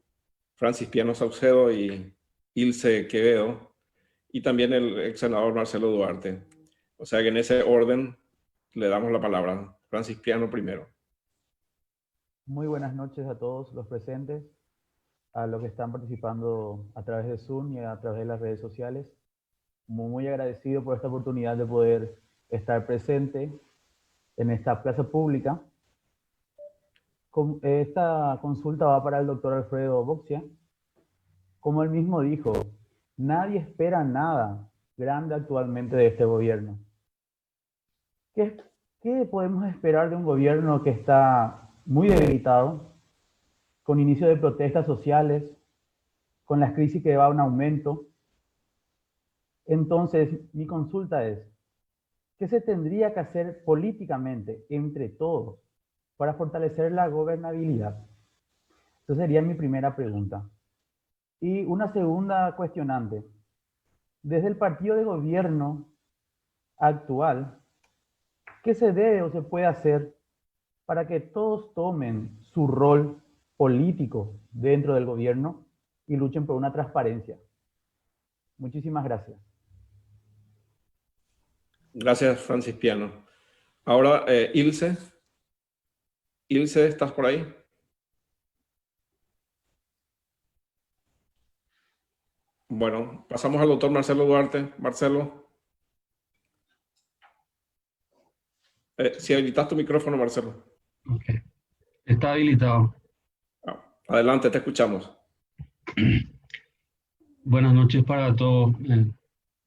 Francis Piano Saucedo y Ilse Quevedo, y también el ex senador Marcelo Duarte. O sea que en ese orden le damos la palabra. Francis Piano primero. Muy buenas noches a todos los presentes, a los que están participando a través de Zoom y a través de las redes sociales. Muy agradecido por esta oportunidad de poder estar presente en esta plaza pública. Esta consulta va para el doctor Alfredo Boxia. Como él mismo dijo, nadie espera nada grande actualmente de este gobierno. ¿Qué podemos esperar de un gobierno que está muy debilitado, con inicio de protestas sociales, con las crisis que va a un aumento? Entonces, mi consulta es, ¿qué se tendría que hacer políticamente entre todos para fortalecer la gobernabilidad? Esa sería mi primera pregunta. Y una segunda cuestionante. Desde el partido de gobierno actual, ¿qué se debe o se puede hacer para que todos tomen su rol político dentro del gobierno y luchen por una transparencia? Muchísimas gracias. Gracias, Francis Piano. Ahora, Ilse. Ilse, ¿estás por ahí? Bueno, pasamos al doctor Marcelo Duarte. Marcelo. Si habilitas tu micrófono, Marcelo. Ok. Está habilitado. Adelante, te escuchamos. Buenas noches para todos. En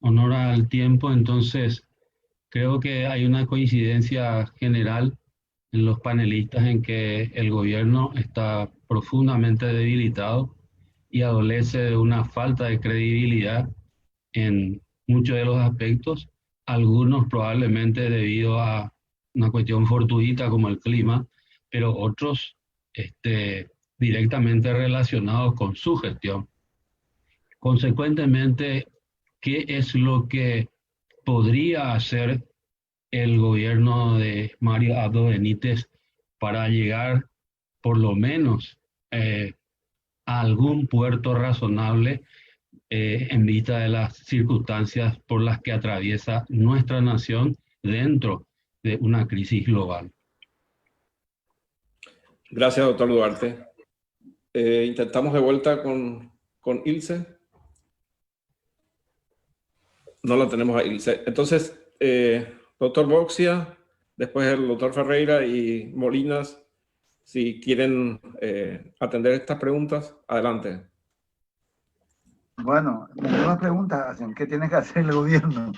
honor al tiempo, entonces, creo que hay una coincidencia general en los panelistas en que el gobierno está profundamente debilitado y adolece de una falta de credibilidad en muchos de los aspectos, algunos probablemente debido a una cuestión fortuita como el clima, pero otros directamente relacionados con su gestión. Consecuentemente, ¿qué es lo que podría hacer el gobierno de Mario Abdo Benítez para llegar por lo menos a algún puerto razonable en vista de las circunstancias por las que atraviesa nuestra nación dentro de una crisis global? Gracias, doctor Duarte. Intentamos de vuelta con Ilse. No la tenemos a Ilse. Entonces, doctor Boxia, después el doctor Ferreira y Molinas, Si quieren atender estas preguntas, adelante. Bueno, nuevas preguntas hacen. ¿Qué tiene que hacer el gobierno?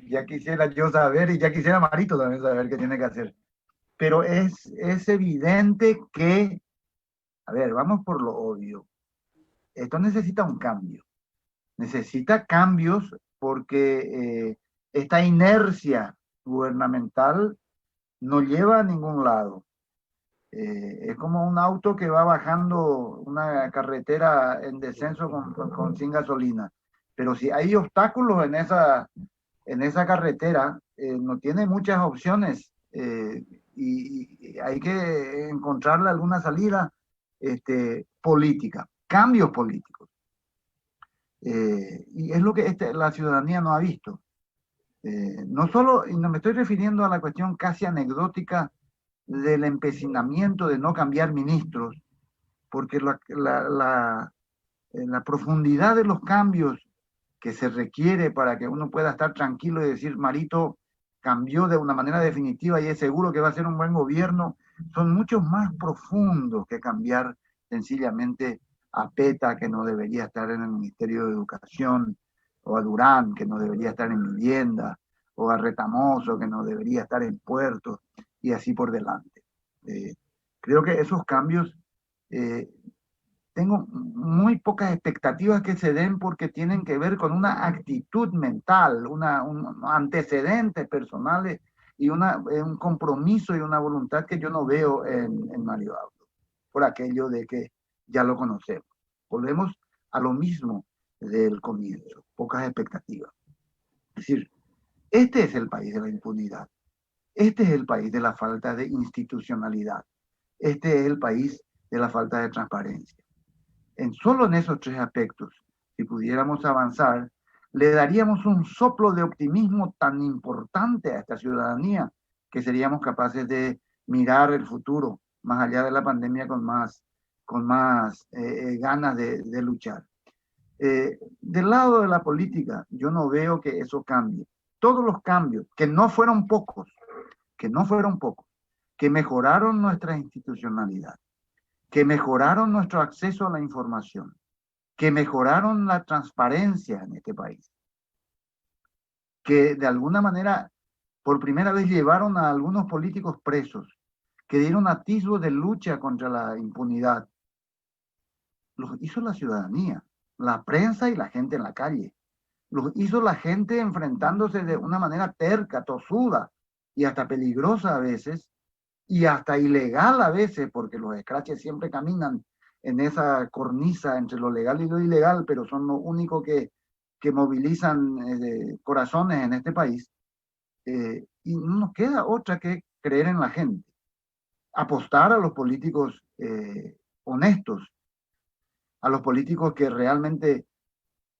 Ya quisiera yo saber, y ya quisiera Marito también saber qué tiene que hacer. Pero es evidente que, a ver, vamos por lo obvio. Esto necesita un cambio. Necesita cambios porque esta inercia gubernamental no lleva a ningún lado. Es como un auto que va bajando una carretera en descenso sin gasolina. Pero si hay obstáculos en esa carretera, no tiene muchas opciones y hay que encontrarle alguna salida política, cambios políticos. Y es lo que la ciudadanía no ha visto. No solo, y no me estoy refiriendo a la cuestión casi anecdótica del empecinamiento de no cambiar ministros, porque la profundidad de los cambios que se requiere para que uno pueda estar tranquilo y decir, Marito cambió de una manera definitiva y es seguro que va a ser un buen gobierno, son mucho más profundos que cambiar sencillamente a Peta, que no debería estar en el Ministerio de Educación, o a Durán, que no debería estar en Vivienda, o a Retamoso, que no debería estar en Puertos, y así por delante. Creo que esos cambios tengo muy pocas expectativas que se den porque tienen que ver con una actitud mental, un antecedentes personales y un compromiso y una voluntad que yo no veo en Mario Abdo, por aquello de que ya lo conocemos. Volvemos a lo mismo del comienzo, pocas expectativas. Es decir, este es el país de la impunidad, este es el país de la falta de institucionalidad, este es el país de la falta de transparencia. Solo en esos tres aspectos, si pudiéramos avanzar, le daríamos un soplo de optimismo tan importante a esta ciudadanía que seríamos capaces de mirar el futuro más allá de la pandemia con más ganas de luchar. Del lado de la política, yo no veo que eso cambie. Todos los cambios, que no fueron pocos, que mejoraron nuestra institucionalidad, que mejoraron nuestro acceso a la información, que mejoraron la transparencia en este país, que de alguna manera por primera vez llevaron a algunos políticos presos, que dieron atisbo de lucha contra la impunidad. Los hizo la ciudadanía, la prensa y la gente en la calle. Los hizo la gente enfrentándose de una manera terca, tosuda y hasta peligrosa a veces, y hasta ilegal a veces, porque los escraches siempre caminan en esa cornisa entre lo legal y lo ilegal, pero son lo único que movilizan corazones en este país. Y no nos queda otra que creer en la gente, apostar a los políticos honestos, a los políticos que realmente,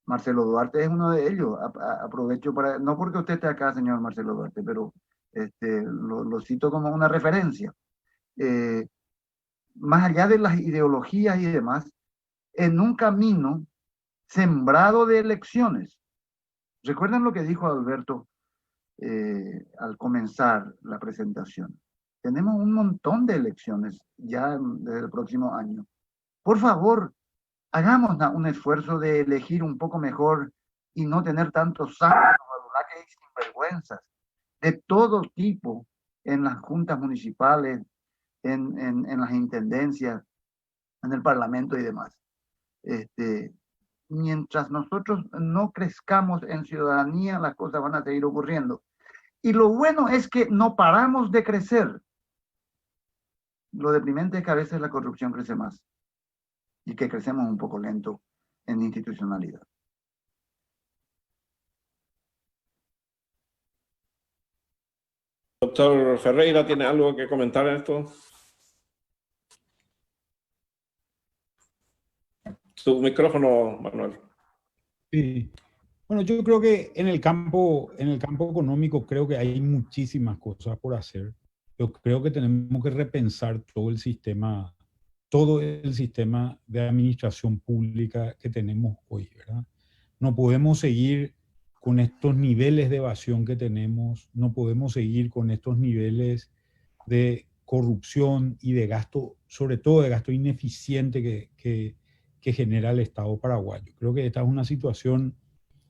Marcelo Duarte es uno de ellos. Aprovecho para, no porque usted esté acá, señor Marcelo Duarte, pero lo cito como una referencia. Más allá de las ideologías y demás, en un camino sembrado de elecciones. Recuerden lo que dijo Alberto al comenzar la presentación. Tenemos un montón de elecciones ya desde el próximo año. Por favor, hagamos un esfuerzo de elegir un poco mejor y no tener tantos sacos y sinvergüenzas de todo tipo en las juntas municipales, en las intendencias, en el parlamento y demás. Mientras nosotros no crezcamos en ciudadanía, las cosas van a seguir ocurriendo. Y lo bueno es que no paramos de crecer. Lo deprimente es que a veces la corrupción crece más y que crecemos un poco lento en institucionalidad. Doctor Ferreira, ¿tiene algo que comentar en esto? Su micrófono, Manuel. Sí. Bueno, yo creo que en el campo económico creo que hay muchísimas cosas por hacer. Yo creo que tenemos que repensar todo el sistema de administración pública que tenemos hoy, ¿verdad? No podemos seguir con estos niveles de evasión que tenemos, no podemos seguir con estos niveles de corrupción y de gasto, sobre todo de gasto ineficiente que genera el Estado paraguayo. Creo que esta es una situación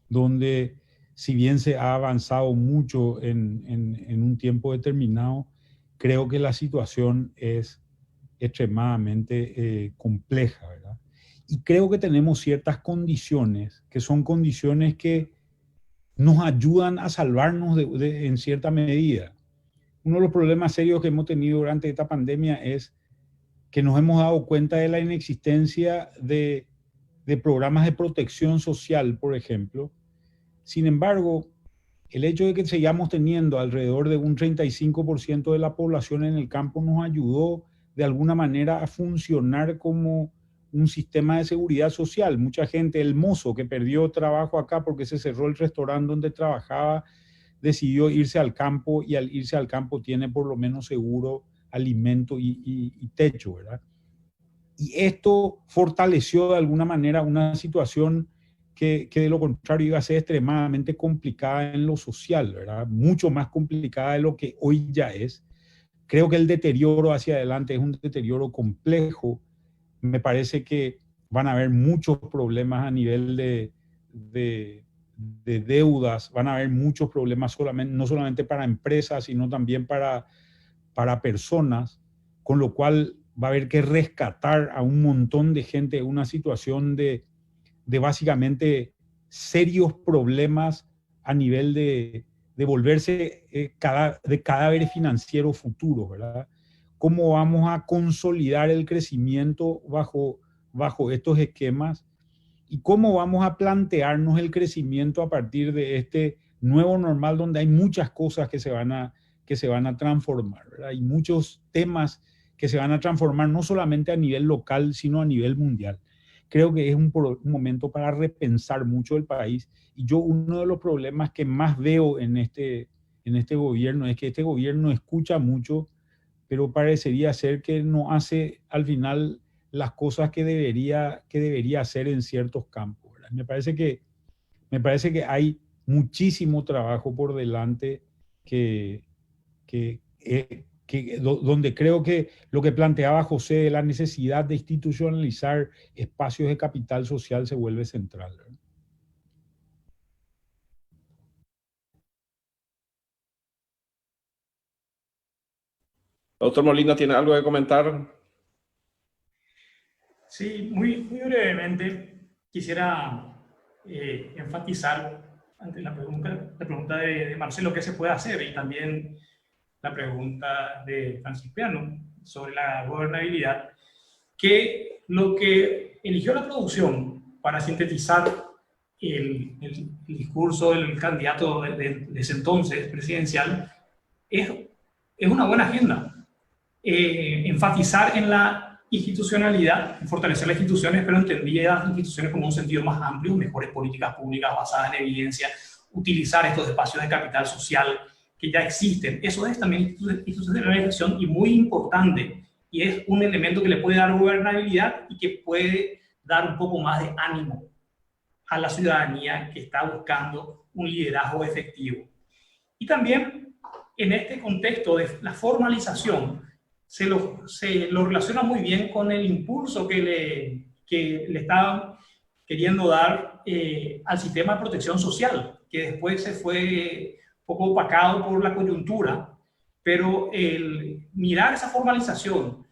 donde, si bien se ha avanzado mucho en un tiempo determinado, creo que la situación es extremadamente compleja, ¿verdad? Y creo que tenemos ciertas condiciones, que son condiciones que nos ayudan a salvarnos en cierta medida. Uno de los problemas serios que hemos tenido durante esta pandemia es que nos hemos dado cuenta de la inexistencia de programas de protección social, por ejemplo. Sin embargo, el hecho de que sigamos teniendo alrededor de un 35% de la población en el campo nos ayudó de alguna manera a funcionar como un sistema de seguridad social. Mucha gente, el mozo que perdió trabajo acá porque se cerró el restaurante donde trabajaba, decidió irse al campo, y al irse al campo tiene por lo menos seguro, alimento y techo, ¿verdad? Y esto fortaleció de alguna manera una situación que de lo contrario iba a ser extremadamente complicada en lo social, ¿verdad? Mucho más complicada de lo que hoy ya es. Creo que el deterioro hacia adelante es un deterioro complejo. Me parece que van a haber muchos problemas a nivel de deudas, van a haber muchos problemas no solamente para empresas, sino también para personas, con lo cual va a haber que rescatar a un montón de gente de una situación de básicamente serios problemas a nivel de volverse de cadáveres financieros futuros, ¿verdad? ¿Cómo vamos a consolidar el crecimiento bajo estos esquemas? ¿Y cómo vamos a plantearnos el crecimiento a partir de este nuevo normal donde hay muchas cosas que se van a transformar, ¿verdad? Hay muchos temas que se van a transformar no solamente a nivel local, sino a nivel mundial. Creo que es un momento para repensar mucho el país. Y yo, uno de los problemas que más veo en este gobierno es que este gobierno escucha mucho, pero parecería ser que no hace al final las cosas que debería hacer en ciertos campos, ¿verdad? Me parece que hay muchísimo trabajo por delante donde creo que lo que planteaba José de la necesidad de institucionalizar espacios de capital social se vuelve central, ¿verdad? Doctor Molina, ¿tiene algo que comentar? Sí, muy brevemente quisiera enfatizar ante la pregunta de Marcelo qué se puede hacer, y también la pregunta de Francisco sobre la gobernabilidad, que lo que eligió la producción para sintetizar el discurso del candidato de ese entonces presidencial es una buena agenda. Enfatizar en la institucionalidad, en fortalecer las instituciones, pero entendía las instituciones como un sentido más amplio, mejores políticas públicas basadas en evidencia, utilizar estos espacios de capital social que ya existen. Eso es también institucionalización, y muy importante, y es un elemento que le puede dar gobernabilidad y que puede dar un poco más de ánimo a la ciudadanía que está buscando un liderazgo efectivo. Y también en este contexto de la formalización se lo relaciona muy bien con el impulso que le estaban queriendo dar al sistema de protección social, que después se fue un poco opacado por la coyuntura, pero el mirar esa formalización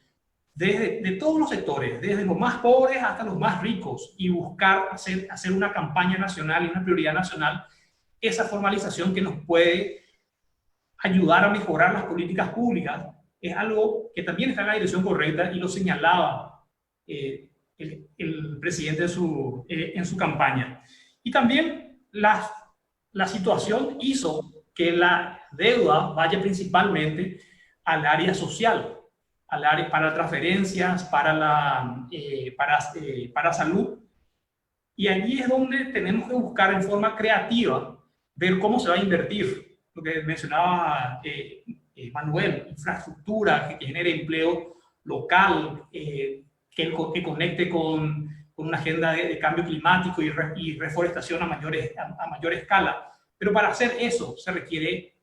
de todos los sectores, desde los más pobres hasta los más ricos, y buscar hacer una campaña nacional y una prioridad nacional, esa formalización que nos puede ayudar a mejorar las políticas públicas, es algo que también está en la dirección correcta, y lo señalaba el presidente en su campaña. Y también la situación hizo que la deuda vaya principalmente al área social, al área para transferencias, para salud. Y allí es donde tenemos que buscar en forma creativa ver cómo se va a invertir. Lo que mencionaba Manuel, infraestructura que genere empleo local, que conecte con una agenda de cambio climático y reforestación a mayor escala. Pero para hacer eso se requiere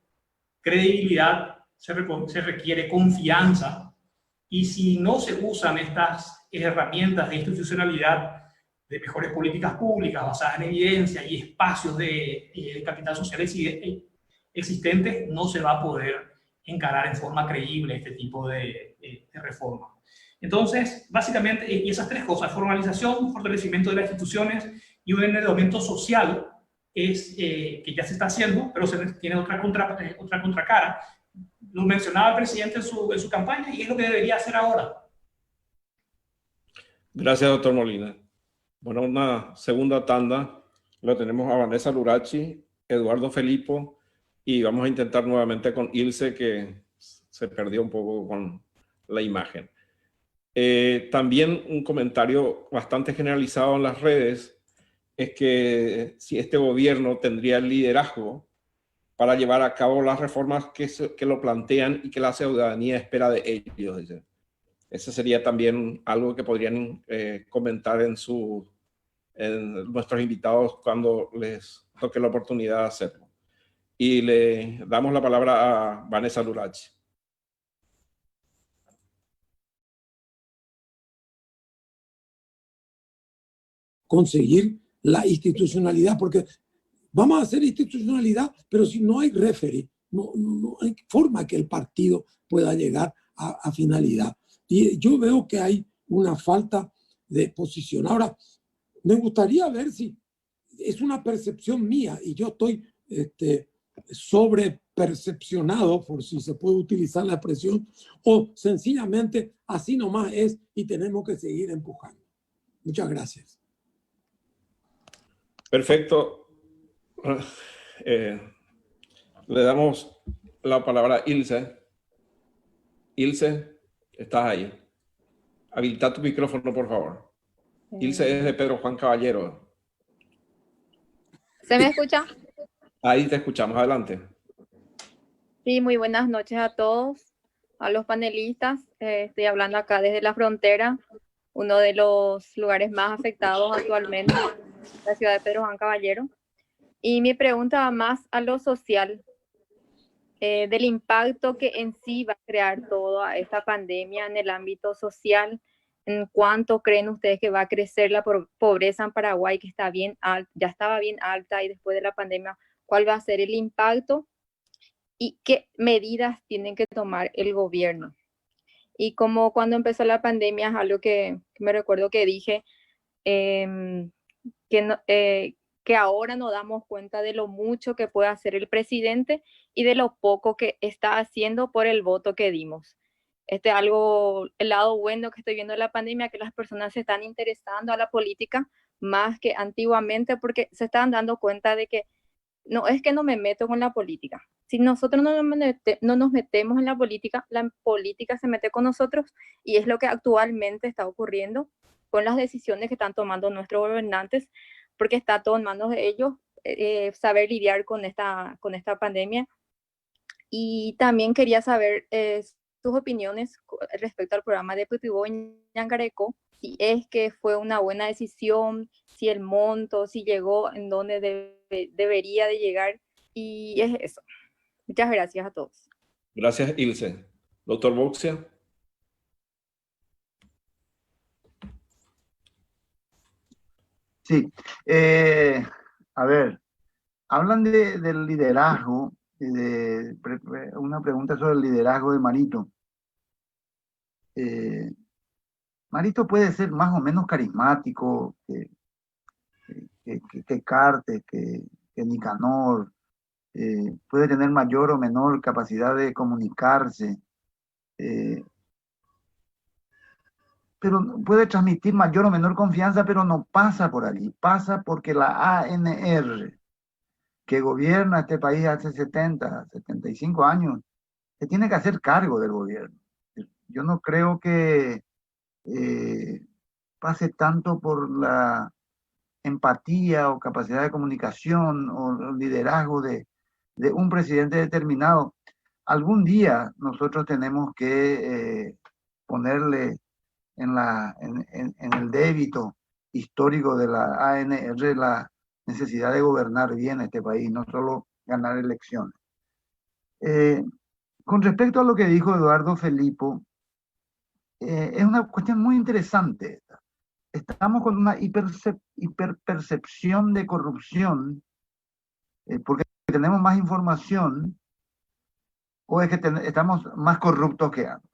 credibilidad, se requiere confianza, y si no se usan estas herramientas de institucionalidad, de mejores políticas públicas basadas en evidencia y espacios de capital social existentes, no se va a poder encarar en forma creíble este tipo de reforma. Entonces, básicamente, y esas tres cosas, formalización, fortalecimiento de las instituciones y un endeudamiento social, es que ya se está haciendo, pero tiene otra contracara. Lo mencionaba el presidente en su campaña y es lo que debería hacer ahora. Gracias, doctor Molina. Bueno, una segunda tanda. Lo tenemos a Vanessa Lurachi, Eduardo Felipo, y vamos a intentar nuevamente con Ilse, que se perdió un poco con la imagen. También un comentario bastante generalizado en las redes es que si este gobierno tendría el liderazgo para llevar a cabo las reformas que lo plantean y que la ciudadanía espera de ellos. Dice. Ese sería también algo que podrían comentar en nuestros invitados cuando les toque la oportunidad de hacerlo. Y le damos la palabra a Vanessa Lurachi. Conseguir la institucionalidad, porque vamos a hacer institucionalidad, pero si no hay referee, no hay forma que el partido pueda llegar a finalidad. Y yo veo que hay una falta de posición. Ahora, me gustaría ver si es una percepción mía y yo estoy sobrepercepcionado, por si se puede utilizar la expresión, o sencillamente así nomás es y tenemos que seguir empujando. Muchas gracias. Perfecto. Le damos la palabra a Ilse. Ilse, estás ahí. Habilita tu micrófono, por favor. Ilse es de Pedro Juan Caballero. ¿Se me escucha? Ahí te escuchamos. Adelante. Sí, muy buenas noches a todos, a los panelistas. Estoy hablando acá desde la frontera, uno de los lugares más afectados actualmente, la ciudad de Pedro Juan Caballero. Y mi pregunta va más a lo social, del impacto que en sí va a crear toda esta pandemia en el ámbito social. ¿En cuánto creen ustedes que va a crecer la pobreza en Paraguay, que está bien alta, ya estaba bien alta, y después de la pandemia, cuál va a ser el impacto y qué medidas tienen que tomar el gobierno? Y como cuando empezó la pandemia, es algo que me recuerdo que dije, que ahora nos damos cuenta de lo mucho que puede hacer el presidente y de lo poco que está haciendo por el voto que dimos. El lado bueno que estoy viendo de la pandemia, que las personas se están interesando a la política más que antiguamente, porque se están dando cuenta de que no es que no me meto con la política. Si nosotros no nos metemos en la política se mete con nosotros, y es lo que actualmente está ocurriendo con las decisiones que están tomando nuestros gobernantes, porque está todo en manos de ellos, saber lidiar con esta pandemia. Y también quería saber sus opiniones respecto al programa de Pipibó en Yangareco, si es que fue una buena decisión, si el monto, si llegó en donde debería de llegar, y es eso. Muchas gracias a todos. Gracias, Ilse. Doctor Boxia. Sí. A ver, hablan del liderazgo, una pregunta sobre el liderazgo de Marito. Marito puede ser más o menos carismático que Cartes, que Nicanor, puede tener mayor o menor capacidad de comunicarse, pero puede transmitir mayor o menor confianza, pero no pasa por allí, pasa porque la ANR, que gobierna este país hace 75 años, se tiene que hacer cargo del gobierno. Yo no creo que pase tanto por la empatía o capacidad de comunicación o liderazgo de un presidente determinado. Algún día nosotros tenemos que ponerle en el débito histórico de la ANR la necesidad de gobernar bien este país, no solo ganar elecciones. Con respecto a lo que dijo Eduardo Felipo, es una cuestión muy interesante esta. Estamos con una hiperpercepción de corrupción porque tenemos más información, o es que estamos más corruptos que antes.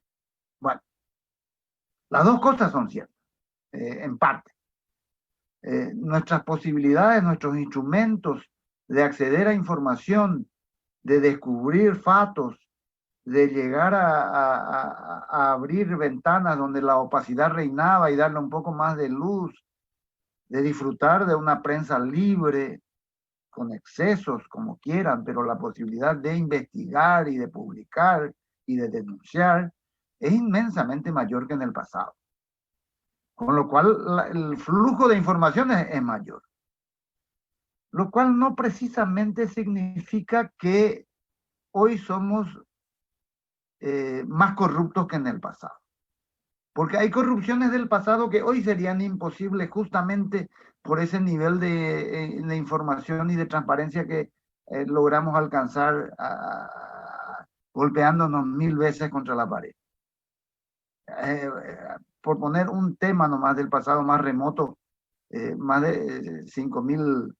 Bueno, las dos cosas son ciertas, en parte. Nuestras posibilidades, nuestros instrumentos de acceder a información, de descubrir fatos, de llegar a abrir ventanas donde la opacidad reinaba y darle un poco más de luz, de disfrutar de una prensa libre, con excesos, como quieran, pero la posibilidad de investigar y de publicar y de denunciar es inmensamente mayor que en el pasado. Con lo cual, el flujo de información es mayor. Lo cual no precisamente significa que hoy somos más corruptos que en el pasado. Porque hay corrupciones del pasado que hoy serían imposibles justamente por ese nivel de información y de transparencia que logramos alcanzar golpeándonos 1000 veces contra la pared. Por poner un tema nomás del pasado más remoto, más de 5 millones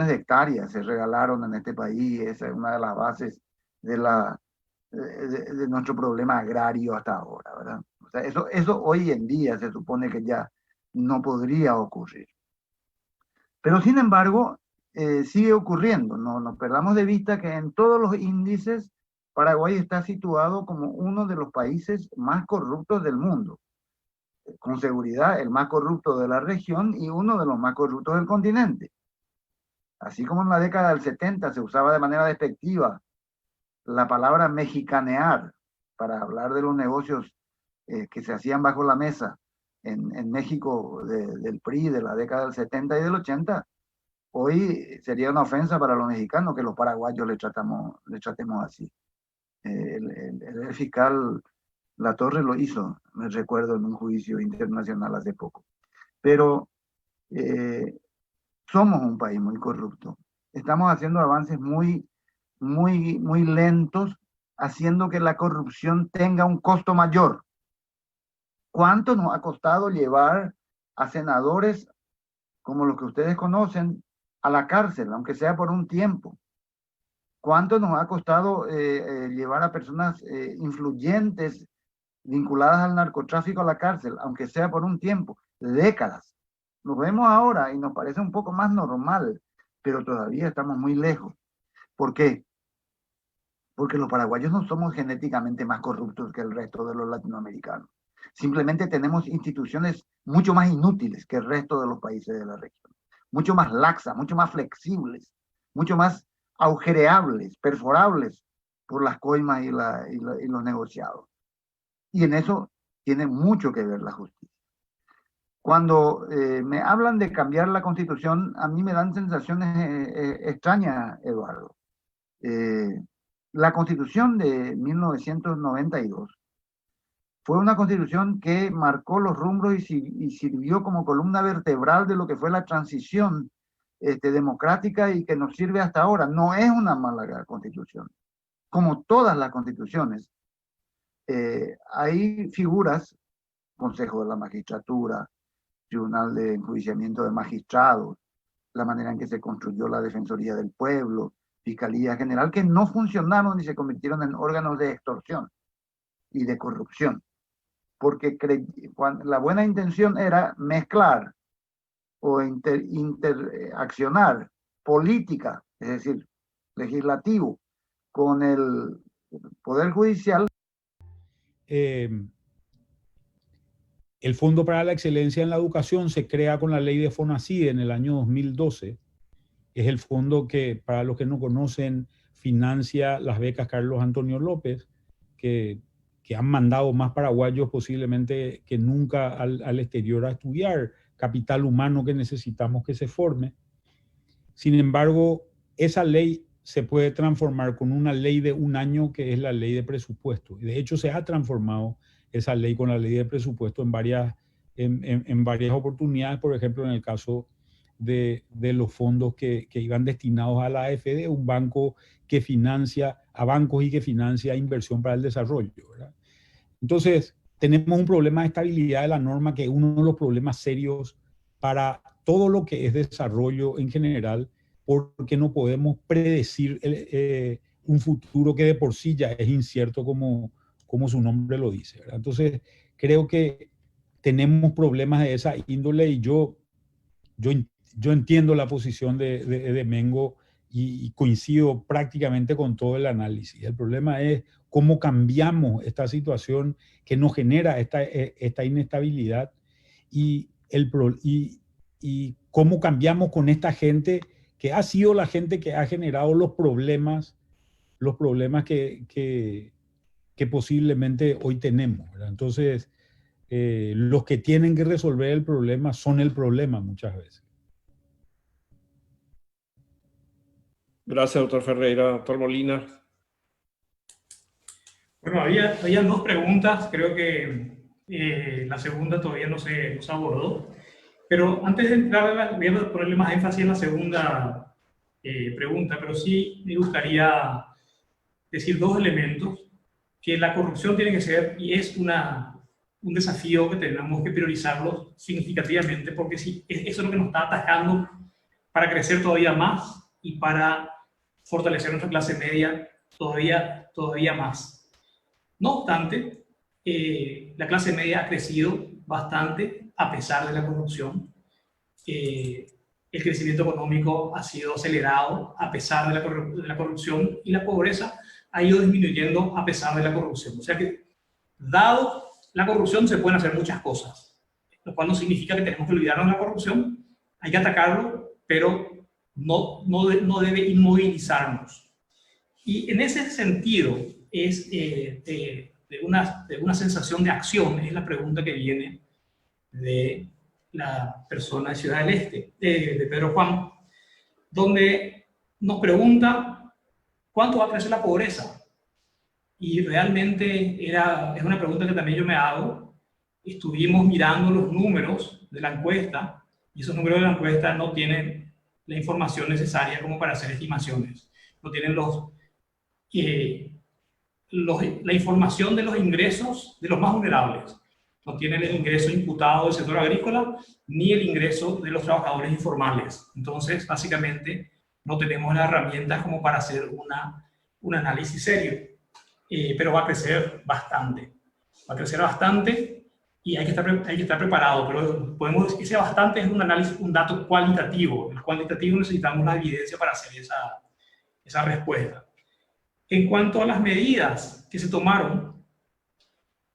de hectáreas se regalaron en este país. Esa es una de las bases de nuestro problema agrario hasta ahora, ¿verdad? O sea, eso hoy en día se supone que ya no podría ocurrir. Pero sin embargo, sigue ocurriendo. No nos perdamos de vista que en todos los índices Paraguay está situado como uno de los países más corruptos del mundo. Con seguridad el más corrupto de la región y uno de los más corruptos del continente. Así como en la década del 70 se usaba de manera despectiva la palabra mexicanear para hablar de los negocios que se hacían bajo la mesa en México del PRI de la década del 70 y del 80, hoy sería una ofensa para los mexicanos que los paraguayos le tratemos así. El fiscal Latorre lo hizo, me recuerdo, en un juicio internacional hace poco. Pero somos un país muy corrupto. Estamos haciendo avances muy lentos, haciendo que la corrupción tenga un costo mayor. ¿Cuánto nos ha costado llevar a senadores como los que ustedes conocen a la cárcel, aunque sea por un tiempo? ¿Cuánto nos ha costado llevar a personas influyentes vinculadas al narcotráfico a la cárcel, aunque sea por un tiempo? Décadas. Nos vemos ahora y nos parece un poco más normal, pero todavía estamos muy lejos. ¿Por qué? Porque los paraguayos no somos genéticamente más corruptos que el resto de los latinoamericanos. Simplemente tenemos instituciones mucho más inútiles que el resto de los países de la región. Mucho más laxas, mucho más flexibles, mucho más agujereables, perforables por las coimas y los negociados. Y en eso tiene mucho que ver la justicia. Cuando me hablan de cambiar la Constitución, a mí me dan sensaciones extrañas, Eduardo. La Constitución de 1992 fue una Constitución que marcó los rumbos y sirvió como columna vertebral de lo que fue la transición democrática y que nos sirve hasta ahora. No es una mala Constitución. Como todas las constituciones, hay figuras, Consejo de la Magistratura, Tribunal de Enjuiciamiento de Magistrados, la manera en que se construyó la Defensoría del Pueblo, Fiscalía General, que no funcionaron y se convirtieron en órganos de extorsión y de corrupción. Porque la buena intención era mezclar o interaccionar política, es decir, legislativo, con el Poder Judicial. El Fondo para la Excelencia en la Educación se crea con la ley de FONACYDE en el año 2012. Es el fondo que, para los que no conocen, financia las becas Carlos Antonio López, que han mandado más paraguayos posiblemente que nunca al exterior a estudiar, capital humano que necesitamos que se forme. Sin embargo, esa ley se puede transformar con una ley de un año que es la ley de presupuesto. De hecho, se ha transformado esa ley con la ley de presupuesto en varias oportunidades, por ejemplo, en el caso de los fondos que iban destinados a la AFD, un banco que financia a bancos y que financia inversión para el desarrollo, ¿verdad? Entonces, tenemos un problema de estabilidad de la norma que es uno de los problemas serios para todo lo que es desarrollo en general, porque no podemos predecir un futuro que de por sí ya es incierto como su nombre lo dice, ¿verdad? Entonces, creo que tenemos problemas de esa índole y yo entiendo la posición de Mengo y coincido prácticamente con todo el análisis. El problema es cómo cambiamos esta situación que nos genera esta inestabilidad y cómo cambiamos con esta gente que ha sido la gente que ha generado los problemas que posiblemente hoy tenemos, ¿verdad? Entonces, los que tienen que resolver el problema son el problema muchas veces. Gracias, doctor Ferreira. Doctor Molina. Bueno, había dos preguntas, creo que la segunda todavía no se abordó, pero antes de entrar, voy a ponerle más énfasis en la segunda pregunta, pero sí me gustaría decir dos elementos, que la corrupción tiene que ser, y es un desafío que tenemos que priorizarlo significativamente, porque sí, eso es lo que nos está atajando para crecer todavía más y para fortalecer nuestra clase media todavía más. No obstante, la clase media ha crecido bastante a pesar de la corrupción. El crecimiento económico ha sido acelerado a pesar de la corrupción y la pobreza ha ido disminuyendo a pesar de la corrupción. O sea que, dado la corrupción, se pueden hacer muchas cosas, lo cual no significa que tenemos que olvidarnos de la corrupción, hay que atacarlo, pero no debe inmovilizarnos. Y en ese sentido, es de una sensación de acción, es la pregunta que viene de la persona de Ciudad del Este, de Pedro Juan, donde nos pregunta ¿cuánto va a crecer la pobreza? Y realmente es una pregunta que también yo me hago. Estuvimos mirando los números de la encuesta y esos números de la encuesta no tienen la información necesaria como para hacer estimaciones. No tienen la información de los ingresos de los más vulnerables. No tienen el ingreso imputado del sector agrícola ni el ingreso de los trabajadores informales. Entonces, básicamente, no tenemos las herramientas como para hacer un análisis serio. Pero va a crecer bastante. Va a crecer bastante y hay que estar preparado. Pero podemos decir que ese bastante es un dato cualitativo. El cuantitativo necesitamos una evidencia para hacer esa respuesta. En cuanto a las medidas que se tomaron,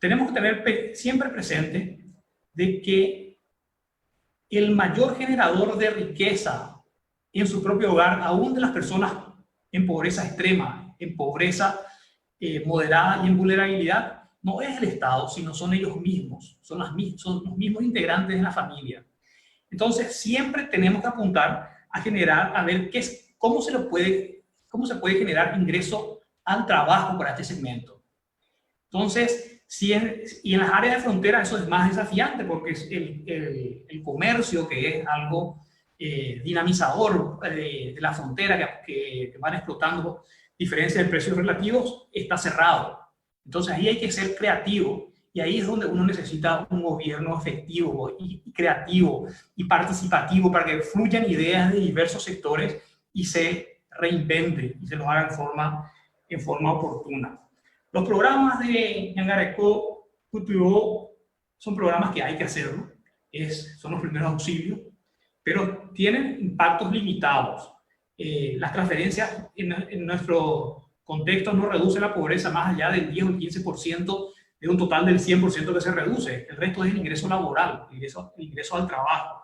tenemos que tener siempre presente de que el mayor generador de riqueza en su propio hogar, aún de las personas en pobreza extrema, en pobreza moderada y en vulnerabilidad, no es el Estado, sino son ellos mismos, son los mismos integrantes de la familia. Entonces, siempre tenemos que apuntar a generar, a ver cómo se puede generar ingreso al trabajo para este segmento. Entonces, y en las áreas de frontera eso es más desafiante porque es el comercio, que es algo dinamizador de la frontera, que van explotando diferencias de precios relativos, está cerrado. Entonces ahí hay que ser creativo y ahí es donde uno necesita un gobierno efectivo y creativo y participativo para que fluyan ideas de diversos sectores y se reinventen y se los haga en forma oportuna. Los programas de Yangareco Cultivó son programas que hay que hacerlo, son los primeros auxilios, pero tienen impactos limitados. Las transferencias en nuestro contexto no reducen la pobreza más allá del 10 o el 15% de un total del 100% que se reduce. El resto es el ingreso laboral, el ingreso al trabajo.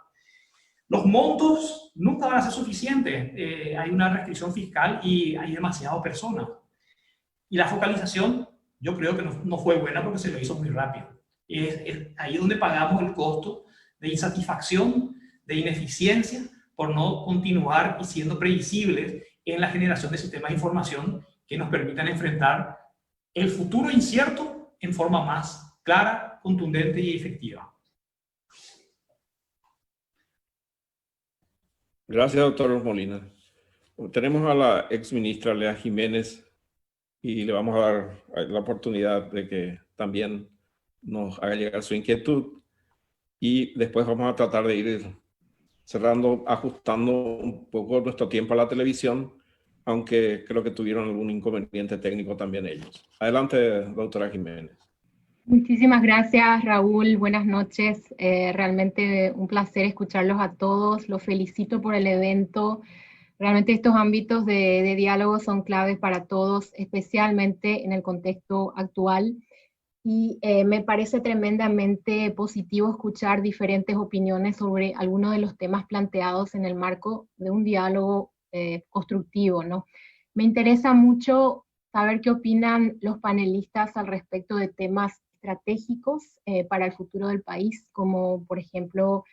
Los montos nunca van a ser suficientes. Hay una restricción fiscal y hay demasiadas personas. Y la focalización, yo creo que no fue buena porque se lo hizo muy rápido. Es ahí donde pagamos el costo de insatisfacción, de ineficiencia, por no continuar y siendo previsibles en la generación de sistemas de información que nos permitan enfrentar el futuro incierto en forma más clara, contundente y efectiva. Gracias, doctor Molina. Tenemos a la exministra Lea Jiménez y le vamos a dar la oportunidad de que también nos haga llegar su inquietud y después vamos a tratar de ir cerrando, ajustando un poco nuestro tiempo a la televisión, aunque creo que tuvieron algún inconveniente técnico también ellos. Adelante, doctora Jiménez. Muchísimas gracias, Raúl. Buenas noches. Realmente un placer escucharlos a todos. Los felicito por el evento. Realmente estos ámbitos de diálogo son claves para todos, especialmente en el contexto actual. Y me parece tremendamente positivo escuchar diferentes opiniones sobre algunos de los temas planteados en el marco de un diálogo constructivo, ¿no? Me interesa mucho saber qué opinan los panelistas al respecto de temas estratégicos para el futuro del país, como por ejemplo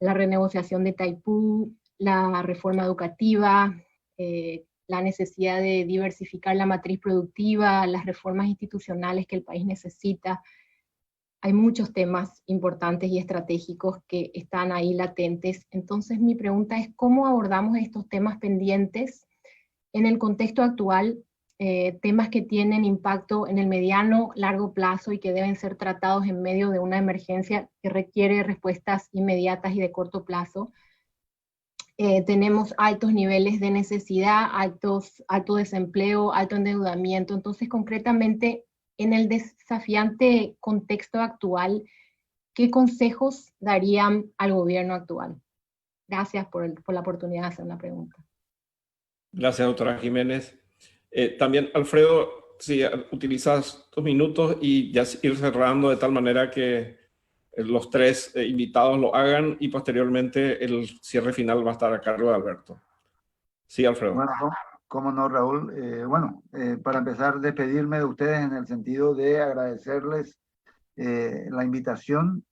la renegociación de Taipú, la reforma educativa, la necesidad de diversificar la matriz productiva, las reformas institucionales que el país necesita. Hay muchos temas importantes y estratégicos que están ahí latentes. Entonces mi pregunta es, ¿cómo abordamos estos temas pendientes en el contexto actual? Temas que tienen impacto en el mediano, largo plazo y que deben ser tratados en medio de una emergencia que requiere respuestas inmediatas y de corto plazo. Tenemos altos niveles de necesidad, alto desempleo, alto endeudamiento. Entonces, concretamente, en el desafiante contexto actual, ¿qué consejos darían al gobierno actual? Gracias por la oportunidad de hacer una pregunta. Gracias, doctora Jiménez. También, Alfredo, si utilizas 2 minutos y ya ir cerrando de tal manera que los 3 invitados lo hagan y posteriormente el cierre final va a estar a cargo de Alberto. Sí, Alfredo. Bueno, cómo no, Raúl. Para empezar, despedirme de ustedes en el sentido de agradecerles la invitación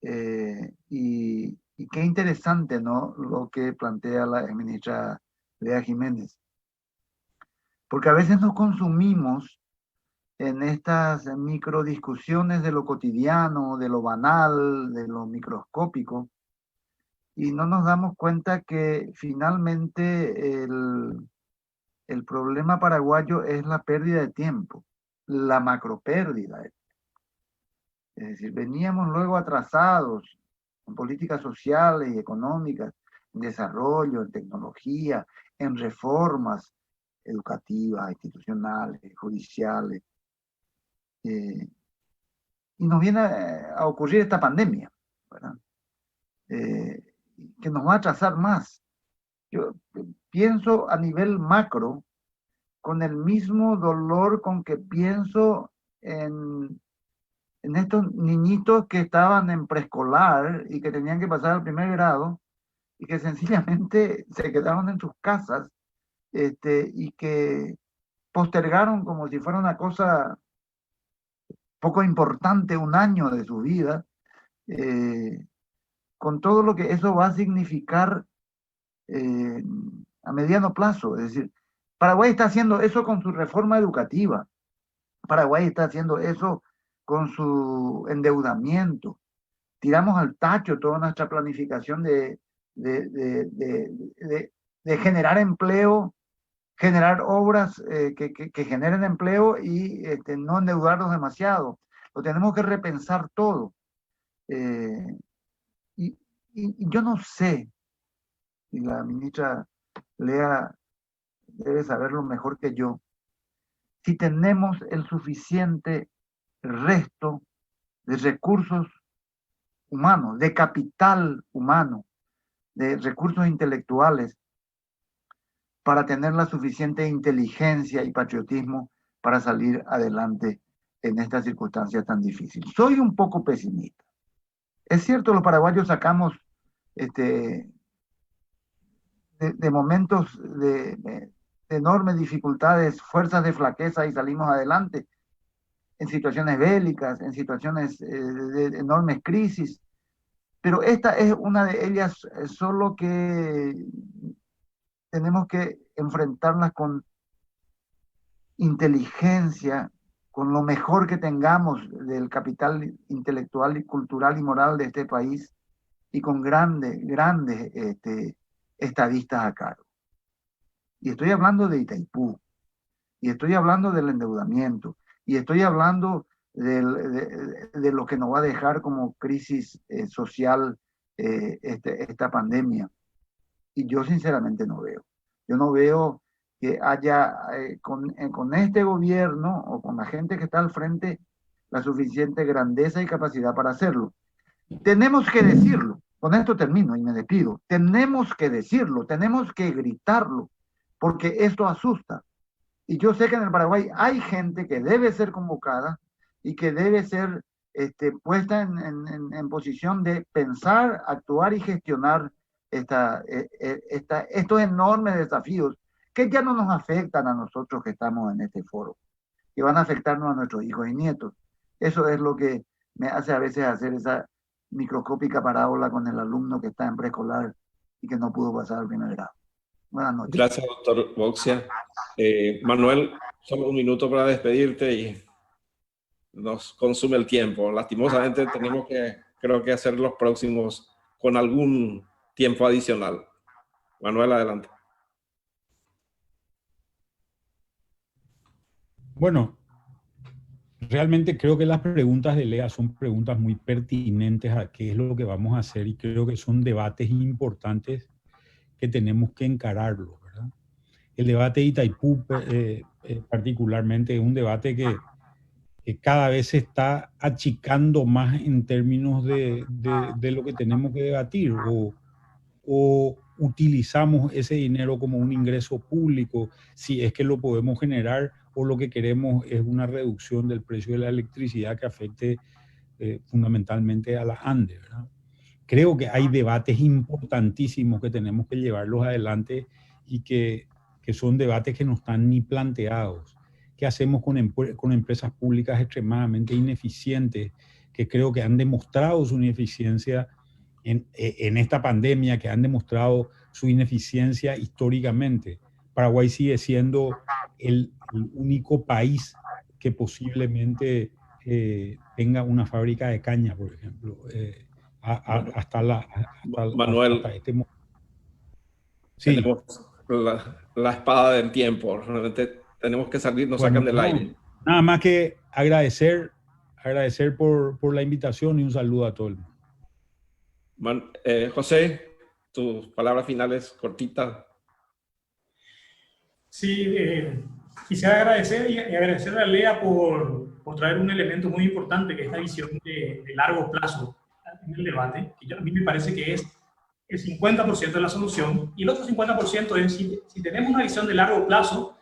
y qué interesante, ¿no?, lo que plantea la ministra Lea Jiménez. Porque a veces nos consumimos en estas microdiscusiones de lo cotidiano, de lo banal, de lo microscópico, y no nos damos cuenta que finalmente el problema paraguayo es la pérdida de tiempo, la macropérdida. Es decir, veníamos luego atrasados en políticas sociales y económicas, en desarrollo, en tecnología, en reformas educativas, institucionales, judiciales. Y nos viene a ocurrir esta pandemia, ¿verdad? Que nos va a atrasar más. Yo pienso a nivel macro con el mismo dolor con que pienso en estos niñitos que estaban en preescolar y que tenían que pasar al primer grado y que sencillamente se quedaron en sus casas y que postergaron como si fuera una cosa poco importante un año de su vida, con todo lo que eso va a significar a mediano plazo. Es decir, Paraguay está haciendo eso con su reforma educativa, Paraguay está haciendo eso con su endeudamiento. Tiramos al tacho toda nuestra planificación de generar empleo, generar obras que generen empleo y no endeudarnos demasiado. Lo tenemos que repensar todo. Y yo no sé, y la ministra Lea debe saberlo mejor que yo, si tenemos el suficiente resto de recursos humanos, de capital humano, de recursos intelectuales, para tener la suficiente inteligencia y patriotismo para salir adelante en estas circunstancias tan difíciles. Soy un poco pesimista. Es cierto, los paraguayos sacamos de momentos de enormes dificultades, fuerzas de flaqueza y salimos adelante en situaciones bélicas, en situaciones de enormes crisis. Pero esta es una de ellas, solo que tenemos que enfrentarlas con inteligencia, con lo mejor que tengamos del capital intelectual y cultural y moral de este país y con grandes estadistas a cargo. Y estoy hablando de Itaipú, y estoy hablando del endeudamiento, y estoy hablando de lo que nos va a dejar como crisis social esta pandemia. Y yo sinceramente no veo. Yo no veo que haya con este gobierno o con la gente que está al frente la suficiente grandeza y capacidad para hacerlo. Tenemos que decirlo. Con esto termino y me despido. Tenemos que decirlo, tenemos que gritarlo, porque esto asusta. Y yo sé que en el Paraguay hay gente que debe ser convocada y que debe ser puesta en posición de pensar, actuar y gestionar estos enormes desafíos que ya no nos afectan a nosotros que estamos en este foro, que van a afectarnos a nuestros hijos y nietos. Eso es lo que me hace a veces hacer esa microscópica parábola con el alumno que está en preescolar y que no pudo pasar al primer grado. Buenas noches. Gracias, doctor Boxia. Manuel, solo un minuto para despedirte y nos consume el tiempo. Lastimosamente tenemos que, creo que hacer los próximos con algún tiempo adicional. Manuel, adelante. Bueno, realmente creo que las preguntas de Lea son preguntas muy pertinentes a qué es lo que vamos a hacer y creo que son debates importantes que tenemos que encararlo, ¿verdad? El debate de Itaipú particularmente es un debate que cada vez se está achicando más en términos de lo que tenemos que debatir o utilizamos ese dinero como un ingreso público, si es que lo podemos generar, o lo que queremos es una reducción del precio de la electricidad que afecte fundamentalmente a la Andes, ¿verdad? Creo que hay debates importantísimos que tenemos que llevarlos adelante y que son debates que no están ni planteados. ¿Qué hacemos con empresas públicas extremadamente ineficientes que creo que han demostrado su ineficiencia en esta pandemia, que han demostrado su ineficiencia históricamente? Paraguay sigue siendo el único país que posiblemente tenga una fábrica de caña, por ejemplo, hasta este momento. Sí. Tenemos la espada del tiempo. Realmente tenemos que salir, nos sacan del aire. Nada más que agradecer por la invitación y un saludo a todo el mundo. José, tus palabras finales cortitas. Sí, quisiera agradecer y agradecerle a Lea por traer un elemento muy importante, que es la visión de largo plazo en el debate, que a mí me parece que es el 50% de la solución, y el otro 50% es si tenemos una visión de largo plazo,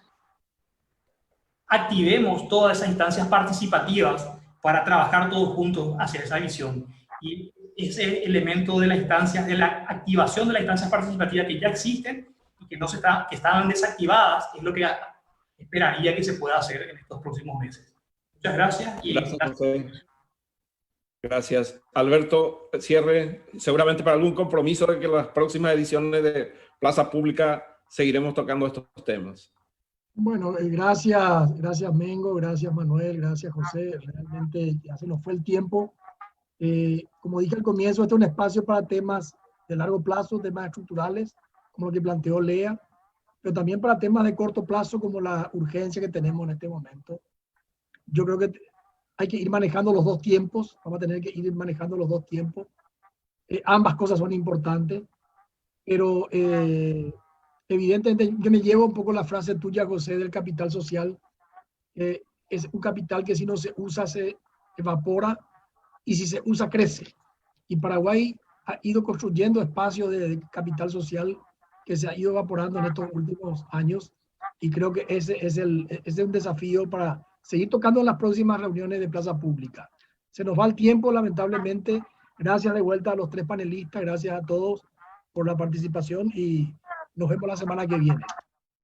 activemos todas esas instancias participativas para trabajar todos juntos hacia esa visión. Y ese elemento de las instancias, de la activación de las instancias participativas que ya existen y que estaban desactivadas, es lo que esperaría que se pueda hacer en estos próximos meses. Muchas gracias. Gracias. Alberto, cierre, seguramente para algún compromiso de que las próximas ediciones de Plaza Pública seguiremos tocando estos temas. Bueno, gracias Mengo, gracias Manuel, gracias José. Realmente ya se nos fue el tiempo. Como dije al comienzo, este es un espacio para temas de largo plazo, temas estructurales, como lo que planteó Lea, pero también para temas de corto plazo, como la urgencia que tenemos en este momento. Yo creo que hay que ir manejando los dos tiempos, vamos a tener que ir manejando los dos tiempos. Ambas cosas son importantes, pero evidentemente yo me llevo un poco la frase tuya, José, del capital social. Es un capital que si no se usa se evapora y si se usa crece. Y Paraguay ha ido construyendo espacios de capital social que se ha ido evaporando en estos últimos años, y creo que ese es un desafío para seguir tocando en las próximas reuniones de Plaza Pública. Se nos va el tiempo, lamentablemente. Gracias de vuelta a los tres panelistas, gracias a todos por la participación y nos vemos la semana que viene.